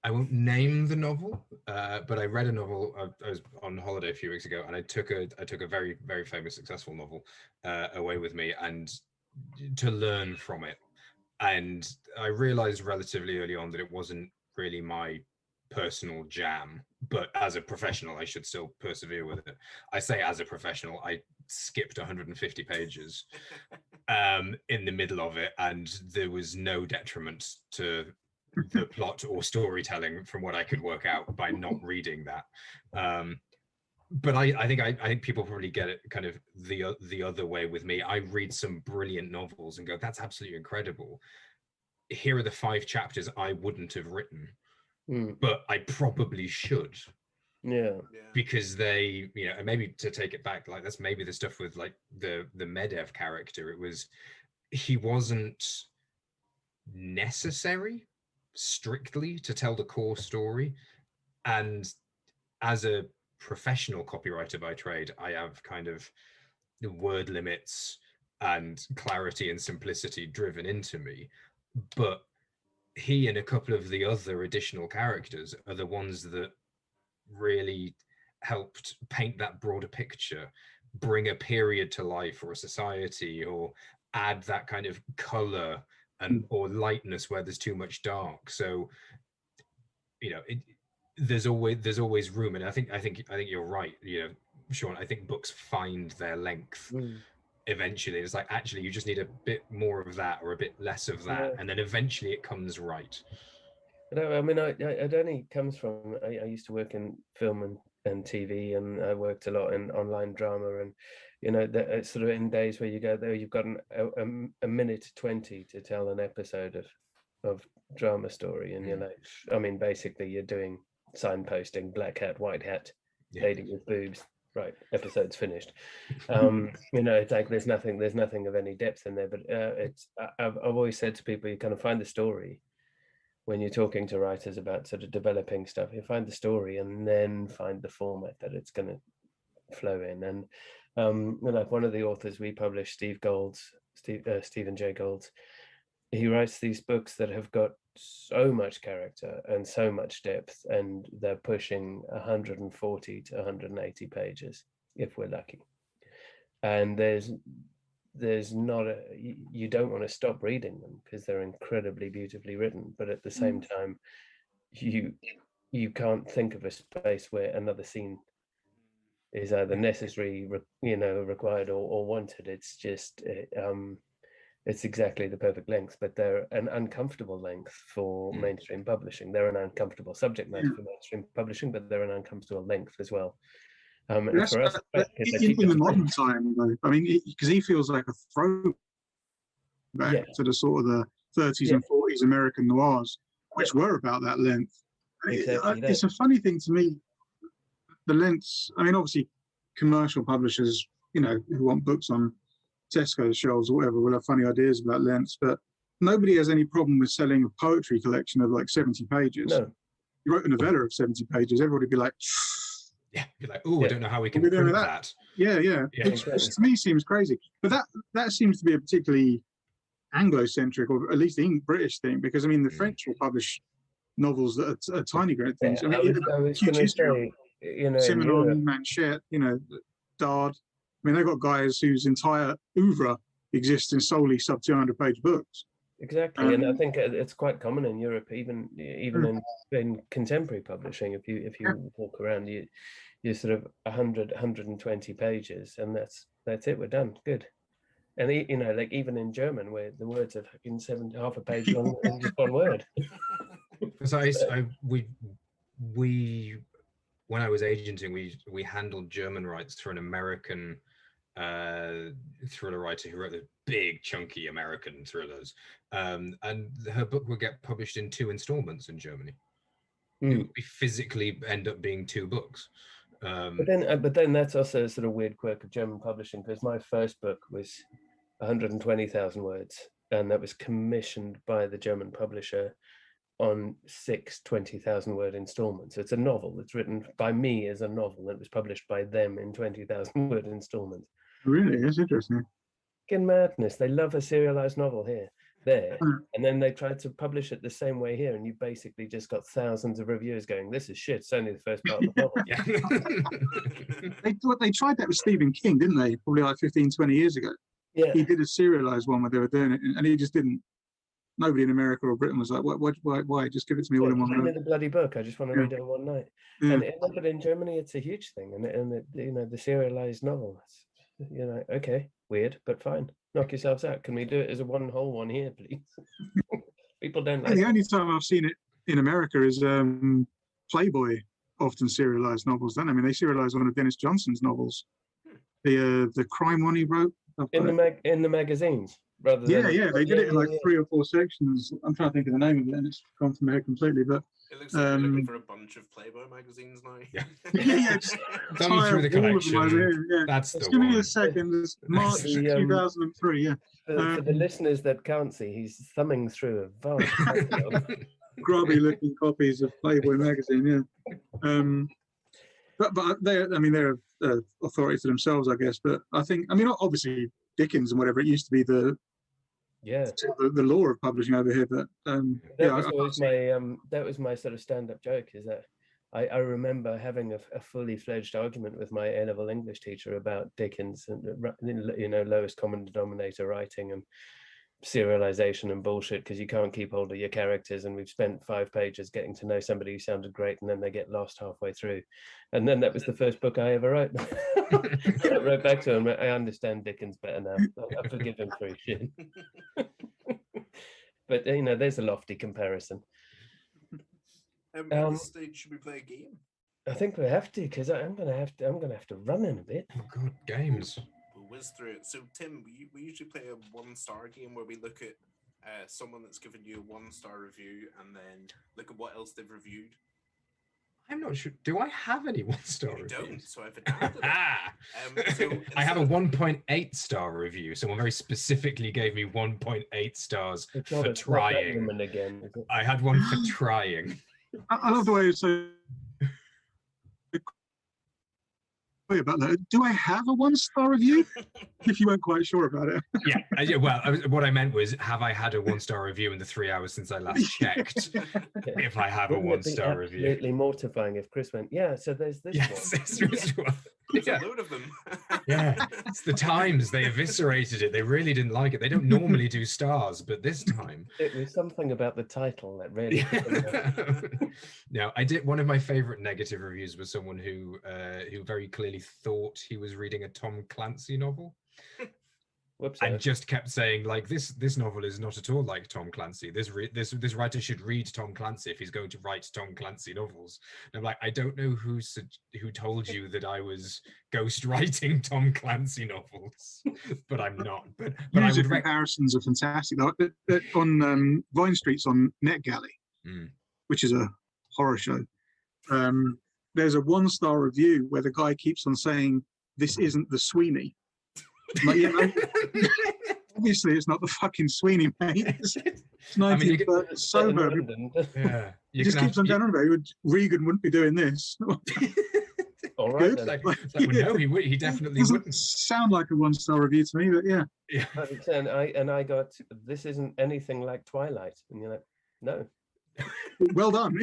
I won't name the novel, but I read a novel. I was on holiday a few weeks ago, and I took a very, very famous, successful novel away with me, and to learn from it. And I realized relatively early on that it wasn't really my personal jam, but as a professional, I should still persevere with it. I say as a professional, I skipped 150 pages in the middle of it, and there was no detriment to the plot or storytelling from what I could work out by not reading that. But I think people probably get it kind of the other way with me. I read some brilliant novels and go, that's absolutely incredible. Here are the 5 chapters I wouldn't have written, but I probably should. yeah. Because they, you know, and maybe to take it back, like that's maybe the stuff with like the Medevh character. He wasn't necessary strictly to tell the core story, and as a professional copywriter by trade, I have kind of the word limits and clarity and simplicity driven into me, but he and a couple of the other additional characters are the ones that really helped paint that broader picture, bring a period to life or a society, or add that kind of color and or lightness where there's too much dark. So, you know, there's always room, and I think you're right. You know, Sean, I think books find their length eventually. It's like, actually, you just need a bit more of that or a bit less of that, and then eventually it comes right. No, I mean, it only comes from, I used to work in film and TV, and I worked a lot in online drama, and you know, it's sort of in days where you go there, you've got a minute 20 to tell an episode of drama story in your life. I mean, basically you're doing signposting, black hat, white hat, lady with boobs, right, episode's finished. You know, it's like there's nothing of any depth in there, but I've always said to people, you kind of find the story when you're talking to writers about sort of developing stuff. You find the story and then find the format that it's going to flow in. And like one of the authors we published, Stephen J. Gold's, he writes these books that have got so much character and so much depth, and they're pushing 140 to 180 pages if we're lucky. And there's not you don't want to stop reading them because they're incredibly beautifully written, but at the same time you can't think of a space where another scene is either necessary, required or wanted. It's just it's exactly the perfect length, but they're an uncomfortable length for mainstream publishing. They're an uncomfortable subject matter for mainstream publishing, but they're an uncomfortable length as well. And for us, in the modern time, though, I mean, because he feels like a throwback to the sort of the 30s and 40s American noirs, which were about that length. Exactly it's a funny thing to me, the lengths. I mean, obviously, commercial publishers, you know, who want books on Tesco shelves or whatever, will have funny ideas about lengths, but nobody has any problem with selling a poetry collection of like 70 pages. No. You wrote a novella of 70 pages, everybody would be like, yeah, you're like, oh, I don't know how we can print that. Yeah. Which to me seems crazy. But that seems to be a particularly Anglo-centric, or at least British thing, because I mean, the French will publish novels that are tiny great things. I mean, I was going to say, you know, Simenon, Manchette, you know, Dard. I mean, they've got guys whose entire oeuvre exists in solely sub 200-page books. Exactly, and I think it's quite common in Europe, even in contemporary publishing. If you walk around, you're sort of 100, 120 pages, and that's it. We're done. Good. And you know, like even in German, where the words are fucking half a page long and just one word. Because we when I was agenting, we handled German rights for an American thriller writer who wrote the big chunky American thrillers, and her book would get published in 2 installments in Germany. It would be physically end up being 2 books. But then that's also a sort of weird quirk of German publishing, because my first book was 120,000 words, and that was commissioned by the German publisher on 6 20,000-word installments. So it's a novel that's written by me as a novel that was published by them in 20,000-word installments. Really, that's interesting. Fucking madness. They love a serialized novel there, and then they tried to publish it the same way here, and you basically just got thousands of reviewers going, "This is shit. It's only the first part of the novel." They tried that with Stephen King, didn't they? Probably like 15, 20 years ago. Yeah. He did a serialized one where they were doing it, and he just didn't. Nobody in America or Britain was like, why? Just give it to me all in one Give me go. the bloody book. I just want to read it in one night. Yeah. But in Germany, it's a huge thing, and the serialized novel. Okay, weird, but fine. Knock yourselves out. Can we do it as a one-whole one here, please? People don't like The it. only time I've seen it in America is Playboy often serialized novels. Then I mean, they serialized one of Dennis Johnson's novels, the crime one he wrote. In the magazines, rather than they did it in like 3 or 4 sections. I'm trying to think of the name of it, and it's gone from my head completely. But it looks like you're looking for a bunch of Playboy magazines now. Thumb through the collection. Yeah. That's Just the give one. me a second. It's March 2003. Yeah. For the listeners that can't see, he's thumbing through a vast grubby looking copies of Playboy magazine. Yeah. But they're authority for themselves, I guess. But I think, obviously Dickens and whatever, it used to be the law of publishing over here. But that was my sort of stand-up joke, is that I remember having a fully fledged argument with my A-level English teacher about Dickens and lowest common denominator writing and serialization and bullshit, because you can't keep hold of your characters, and we've spent 5 pages getting to know somebody who sounded great, and then they get lost halfway through. And then that was the first book I ever wrote. I wrote back to him, I understand Dickens better now. I forgive him for his shit. But there's a lofty comparison. At this stage, should we play a game? I think we have to, because I'm gonna have to run in a bit. Oh god, games. We'll whiz through it. So Tim, we usually play a 1-star game where we look at someone that's given you a 1-star review and then look at what else they've reviewed. I'm not sure. Do I have any 1-star reviews? Don't, so I've adapted it. I have a 1.8 star review. Someone very specifically gave me 1.8 stars for trying. Again, I had one for trying. I love the way it's so about that. Do I have a 1-star review? If you weren't quite sure about it. Yeah. Well, what I meant was, have I had a 1-star review in the 3 hours since I last checked? If I have a 1-star review. Absolutely mortifying if Chris went, yeah. So there's this one. This one. There's a load of them. It's the Times. They eviscerated it. They really didn't like it. They don't normally do stars, but this time it was something about the title that really. No, I did. One of my favorite negative reviews was someone who very clearly thought he was reading a Tom Clancy novel. Whoops, and just kept saying, like, this novel is not at all like Tom Clancy. This writer should read Tom Clancy if he's going to write Tom Clancy novels. And I'm like, I don't know who told you that I was ghost writing Tom Clancy novels, but I'm not. But I would comparisons are fantastic. On Vine Street's on NetGalley, which is a horror show. There's a 1-star review where the guy keeps on saying, "This isn't the Sweeney." Like, obviously it's not the fucking Sweeney, mate. It's 19 sober. Yeah, he just keeps on going on about it. Regan wouldn't be doing this. All right, no, he definitely wouldn't. Sound like a 1-star review to me, but yeah. And I got, this isn't anything like Twilight, and you're like, no. Well done.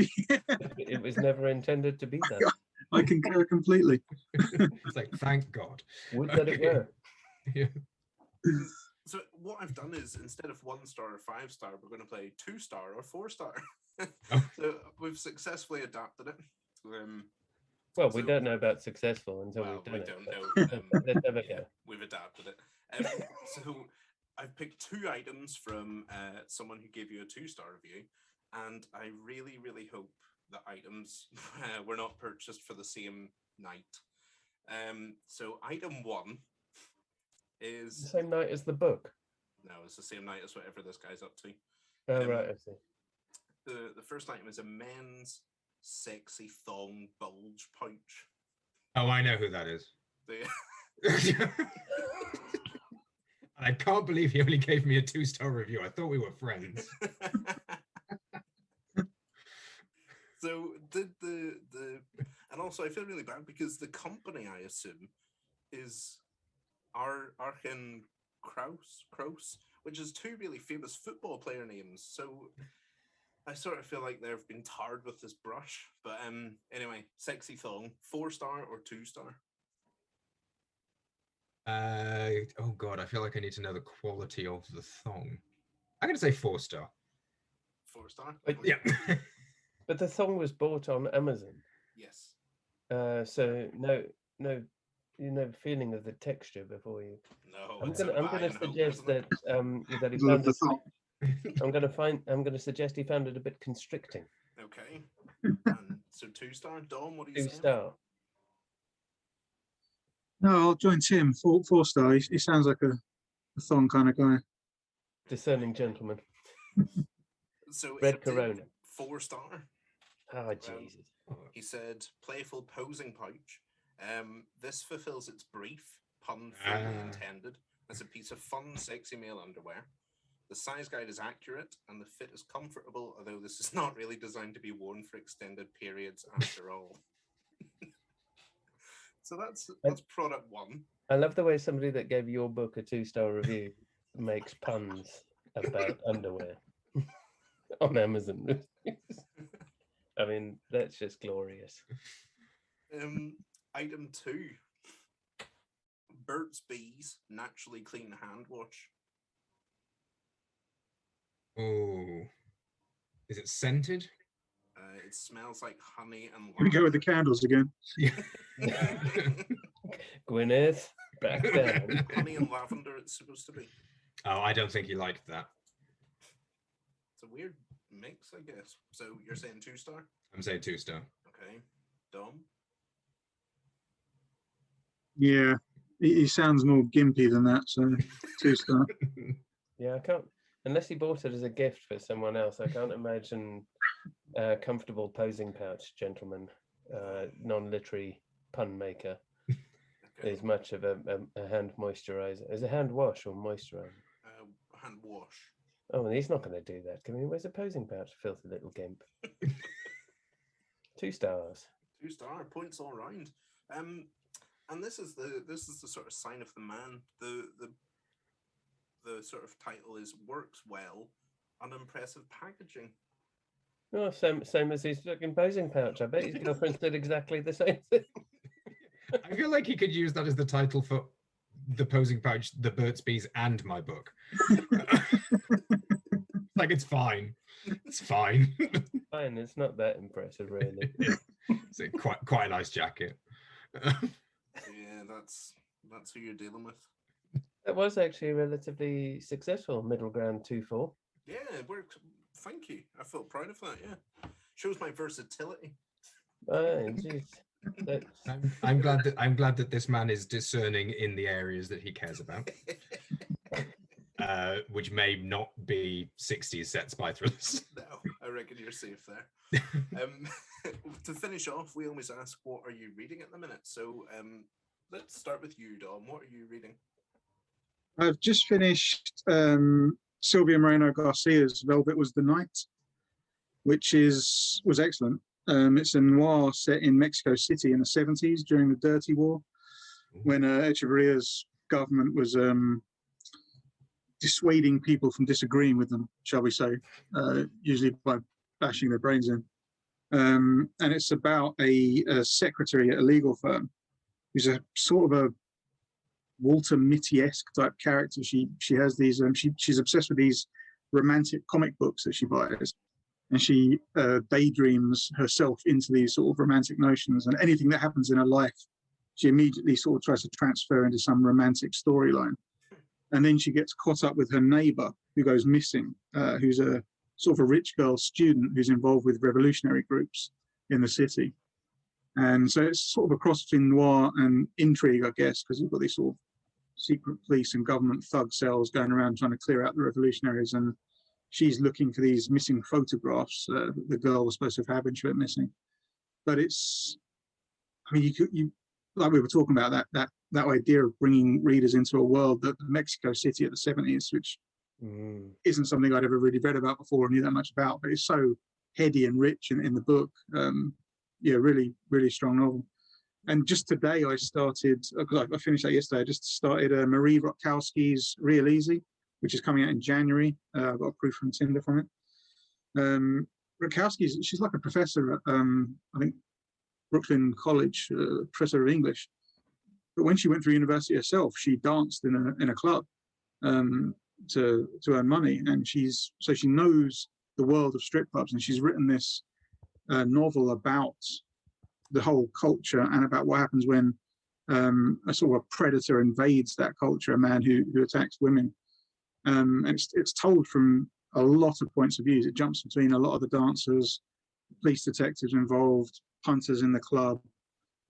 It was never intended to be that. I concur completely. It's like, thank God. Would that it were. Yeah. So what I've done is, instead of 1-star or 5-star, we're going to play 2-star or 4-star. So we've successfully adapted it. Well, we don't know about successful until we've done it. We've adapted it. So I've picked 2 items from someone who gave you a 2-star review, and I really, really hope the items were not purchased for the same night. So item 1 is The same night as the book. no, it's the same night as whatever this guy's up to. Oh, right, I see. The first item is a men's sexy thong bulge pouch. Oh, I know who that is. The- I can't believe he only gave me a 2-star review. I thought we were friends. So did the and also I feel really bad because the company, I assume, is Archen Kraus, which is 2 really famous football player names. So I sort of feel like they've been tarred with this brush. But anyway, sexy thong, 4-star or 2-star? Oh God, I feel like I need to know the quality of the thong. I'm going to say 4-star. 4-star? But- Yeah. But the thong was bought on Amazon. Yes. So no feeling of the texture before you. No. I'm it's a gonna buy and hope, suggest isn't it? that he Love found the it. thong. I'm gonna suggest he found it a bit constricting. Okay. And so 2-star. Dom, what do you say? 2-star. No, I'll join Tim. 4-star. He sounds like a thong kind of guy. Discerning gentleman. So Red it did Corona. 4-star. Oh, Jesus. He said, playful posing pouch. This fulfills its brief, pun fully intended, as a piece of fun, sexy male underwear. The size guide is accurate and the fit is comfortable, although this is not really designed to be worn for extended periods after all. So that's product 1. I love the way somebody that gave your book a 2-star review makes puns about underwear on Amazon. I mean, that's just glorious. Item 2. Burt's Bees Naturally Clean Hand Wash. Oh, is it scented? It smells like honey and Can we go with the candles again? Yeah. Gwyneth, back down. honey and lavender, it's supposed to be. Oh, I don't think he liked that. It's a weird mix, I guess. So you're saying 2-star? I'm saying 2-star. Okay. Dom? Yeah, he sounds more gimpy than that, so 2-star. Yeah, I can't, unless he bought it as a gift for someone else, I can't imagine a comfortable posing pouch, gentleman, non-literary pun maker, Okay. is much of a hand moisturizer. Is a hand wash or moisturizer? Hand wash. Oh, and he's not going to do that. Come in, where's a posing pouch, filthy little gimp? 2 stars. 2-star, points all round. And this is the sort of sign of the man. The sort of title is works well, unimpressive packaging. Oh, same as his fucking posing pouch. I bet his girlfriend did exactly the same thing. I feel like he could use that as the title for the posing pouch, the Burt's Bees, and my book. Like, it's fine. It's fine. Fine, it's not that impressive, really. It's quite a nice jacket. Yeah, that's who you're dealing with. That was actually a relatively successful middle ground 2-4. Yeah, it worked. Thank you. I felt proud of that. Yeah, shows my versatility. Oh, jeez. I'm glad that this man is discerning in the areas that he cares about, which may not be 60s set spy thrillers. No, I reckon you're safe there. To finish off, we always ask, what are you reading at the minute? So let's start with you, Dom. What are you reading? I've just finished Silvia Moreno Garcia's Velvet Was the Night, which was excellent. It's a noir set in Mexico City in the 70s during the Dirty War, when Echeverria's government was dissuading people from disagreeing with them, shall we say, usually by bashing their brains in. And it's about a secretary at a legal firm who's a sort of a Walter Mitty-esque type character. She has these, she's obsessed with these romantic comic books that she buys. And she daydreams herself into these sort of romantic notions, and anything that happens in her life, she immediately sort of tries to transfer into some romantic storyline. And then she gets caught up with her neighbor who goes missing, who's a sort of a rich girl student who's involved with revolutionary groups in the city. And so it's sort of a cross between noir and intrigue, I guess, because you've got these sort of secret police and government thug cells going around trying to clear out the revolutionaries. And she's looking for these missing photographs the girl was supposed to have had when she went missing. But it's, I mean, you like we were talking about that idea of bringing readers into a world that Mexico City at the 70s, which isn't something I'd ever really read about before or knew that much about, but it's so heady and rich in the book. Yeah, really, really strong novel. And just today I started, because I finished that yesterday, I just started Marie Rotkowski's Real Easy, which is coming out in January. I've got a proof from Tinder from it. Rotkowski's, she's like a professor at, I think, Brooklyn College, professor of English. But when she went through university herself, she danced in a club to earn money. And she knows the world of strip clubs, and she's written this novel about the whole culture and about what happens when a sort of predator invades that culture, a man who attacks women. And it's told from a lot of points of view. It jumps between a lot of the dancers, police detectives involved, punters in the club,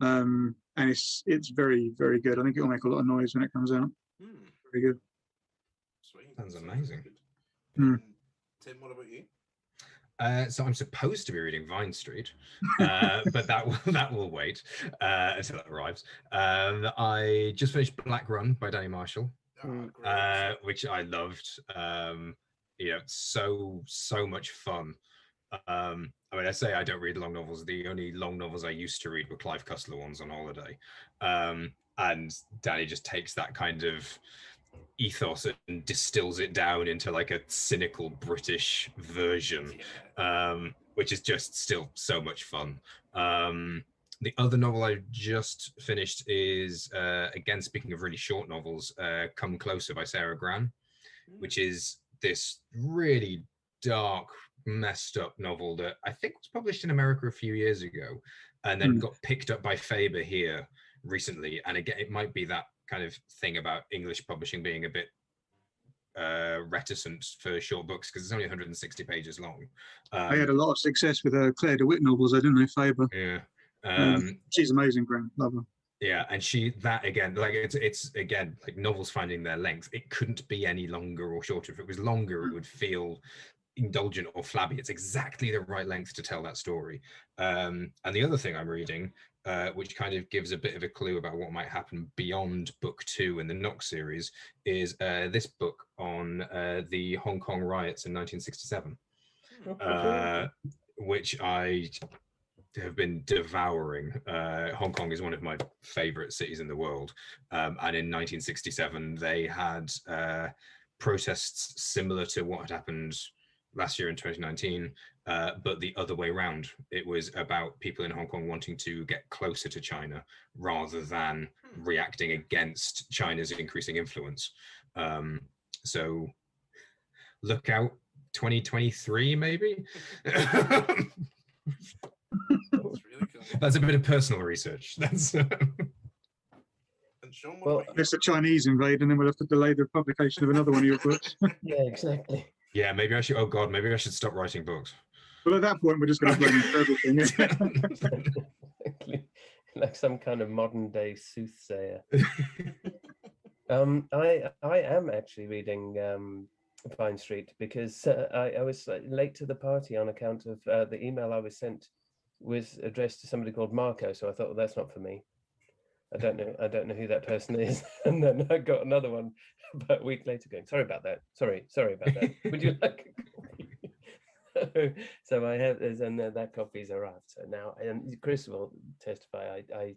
and it's very, very good. I think it'll make a lot of noise when it comes out. Very good. Sweet. Sounds amazing. Tim, what about you? So I'm supposed to be reading Vine Street, but that will wait until it arrives. I just finished Black Run by Danny Marshall, which I loved. So much fun. I mean, I say I don't read long novels. The only long novels I used to read were Clive Cussler ones on holiday. And Danny just takes that kind of ethos and distills it down into like a cynical British version, which is just still so much fun. The other novel I just finished is, again, speaking of really short novels, Come Closer by Sarah Gran, which is this really dark, messed up novel that I think was published in America a few years ago and then got picked up by Faber here recently. And again, it might be that kind of thing about English publishing being a bit reticent for short books because it's only 160 pages long. I had a lot of success with Claire DeWitt novels. I didn't know Faber. Yeah. She's amazing, Graham. Love her. Yeah, and it's again like novels finding their length. It couldn't be any longer or shorter. If it was longer, it would feel indulgent or flabby. It's exactly the right length to tell that story. And the other thing I'm reading, which kind of gives a bit of a clue about what might happen beyond book 2 in the Knox series, is this book on the Hong Kong riots in 1967, which I have been devouring. Hong Kong is one of my favorite cities in the world. And in 1967, they had protests similar to what had happened last year in 2019, but the other way around. It was about people in Hong Kong wanting to get closer to China rather than reacting against China's increasing influence. So look out 2023, maybe? That's really cool. That's a bit of personal research. That's And Sean, what about you? It's the Chinese invade, and then we'll have to delay the publication of another one of your books. Yeah, exactly. yeah, maybe I should. Oh God, maybe I should stop writing books. Well, at that point, we're just going to blame you for everything. Exactly. Like some kind of modern day soothsayer. I am actually reading Vine Street because I was late to the party on account of the email I was sent was addressed to somebody called Marco, so I thought, well, that's not for me. I don't know who that person is. And then I got another one about a week later going, sorry about that. Sorry about that. Would you like a copy? So I have, and that copy's arrived. So now, and Chris will testify, I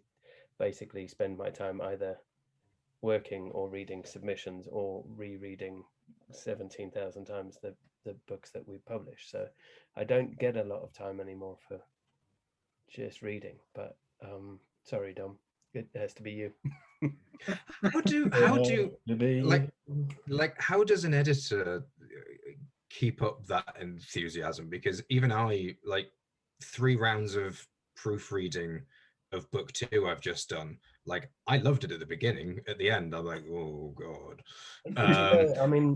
basically spend my time either working or reading submissions or rereading 17,000 times the books that we publish. So I don't get a lot of time anymore for just reading, but sorry, Dom. It has to be you. How do how does an editor keep up that enthusiasm? Because even I, like 3 rounds of proofreading of book 2 I've just done, like I loved it at the beginning. At the end, I'm like, oh God. I mean,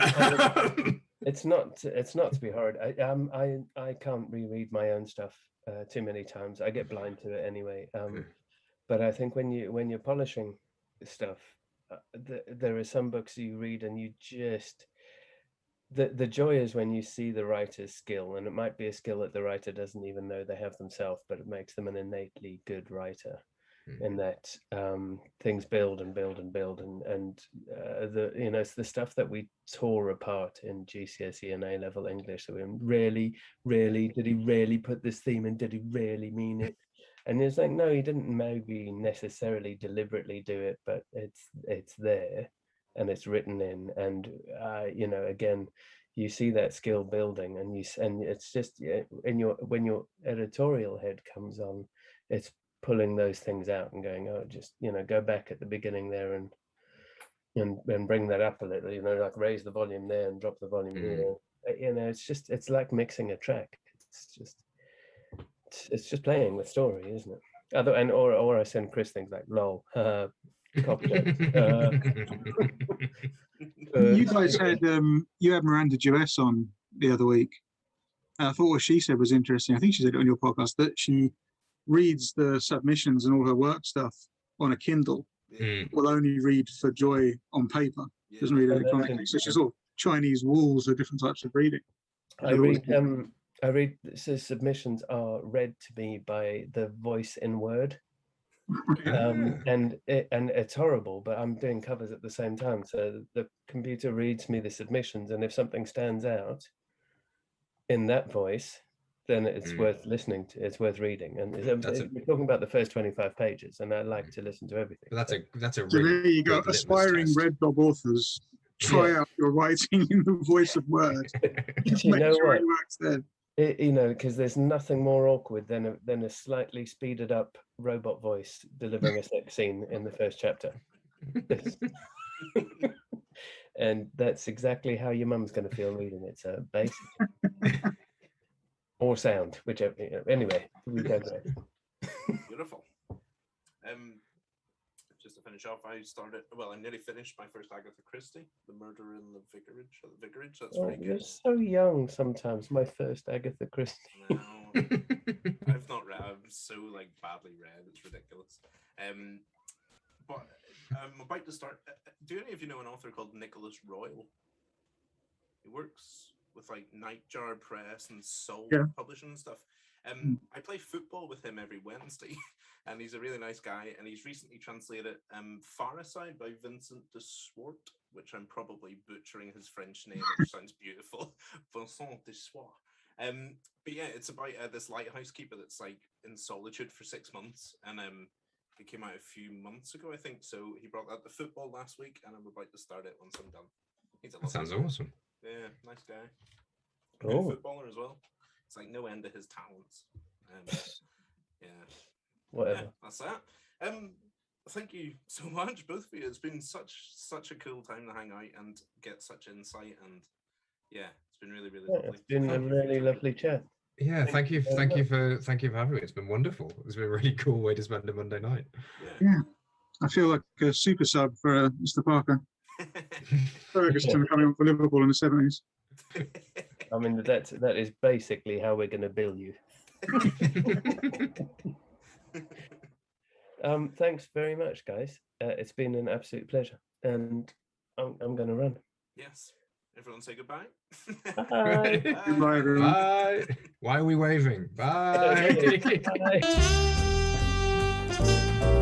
It's not to be horrid. I can't reread my own stuff too many times. I get blind to it anyway. But I think when you're polishing stuff, there are some books you read and you just the joy is when you see the writer's skill, and it might be a skill that the writer doesn't even know they have themselves, but it makes them an innately good writer. In that things build and build and build, and it's the stuff that we tore apart in GCSE and A-level English. So we really did he really put this theme in? Did he really mean it? And it's like, no, he didn't maybe necessarily deliberately do it, but it's there and it's written in, and again, you see that skill building, and it's just when your editorial head comes on, it's pulling those things out and going, oh, just go back at the beginning there and bring that up a little, like raise the volume there and drop the volume here. It's like mixing a track. It's just playing with story, isn't it? Or I send Chris things like lol, copyright. You guys had Miranda Jewess on the other week. I thought what she said was interesting. I think she said it on your podcast, that she reads the submissions and all her work stuff on a Kindle. Will only read for joy on paper. Doesn't read electronically. So she's all Chinese walls or different types of reading. I read so submissions are read to me by the voice in Word. And it's horrible, but I'm doing covers at the same time, so the computer reads me the submissions, and if something stands out in that voice, then it's worth listening to. It's worth reading, and we're talking about the first 25 pages, and I like to listen to everything. But that's a so really there you go. Aspiring Red Dog authors, try out your writing in the voice of Word. You know sure what? It works then. Because there's nothing more awkward than a slightly speeded up robot voice delivering a sex scene in the first chapter. And that's exactly how your mum's going to feel reading it. So basic. Or sound, whichever. Anyway, we digress. Beautiful. Just to finish off, I nearly finished my first Agatha Christie, The Murder in the Vicarage. That's very good. You're so young sometimes. My first Agatha Christie. No, I've not read. I'm so badly read. It's ridiculous. But I'm about to start. Do any of you know an author called Nicholas Royle? He works with Nightjar Press and Soul Publishing and stuff. I play football with him every Wednesday, and he's a really nice guy. And he's recently translated Faricide by Vincent de Swart, which I'm probably butchering his French name, which sounds beautiful. Vincent de Swart. But yeah, it's about this lighthouse keeper that's in solitude for 6 months, and it came out a few months ago, I think. So he brought that to football last week, and I'm about to start it once I'm done. That sounds awesome. Yeah, nice guy. Cool. Good footballer as well. It's no end to his talents. Whatever. Yeah, that's that. Thank you so much, both of you. It's been such a cool time to hang out and get such insight, and it's been really lovely. It's been a really lovely chat. Yeah, thank you for having me. It's been wonderful. It's been a really cool way to spend a Monday night. Yeah. I feel like a super sub for Mr. Parker. Ferguson coming on for Liverpool in the 70s. I mean, that is basically how we're going to bill you. Thanks very much, guys. It's been an absolute pleasure, and I'm going to run. Yes. Everyone say goodbye. Bye. Goodbye, everyone. Bye. Why are we waving? Bye. Bye.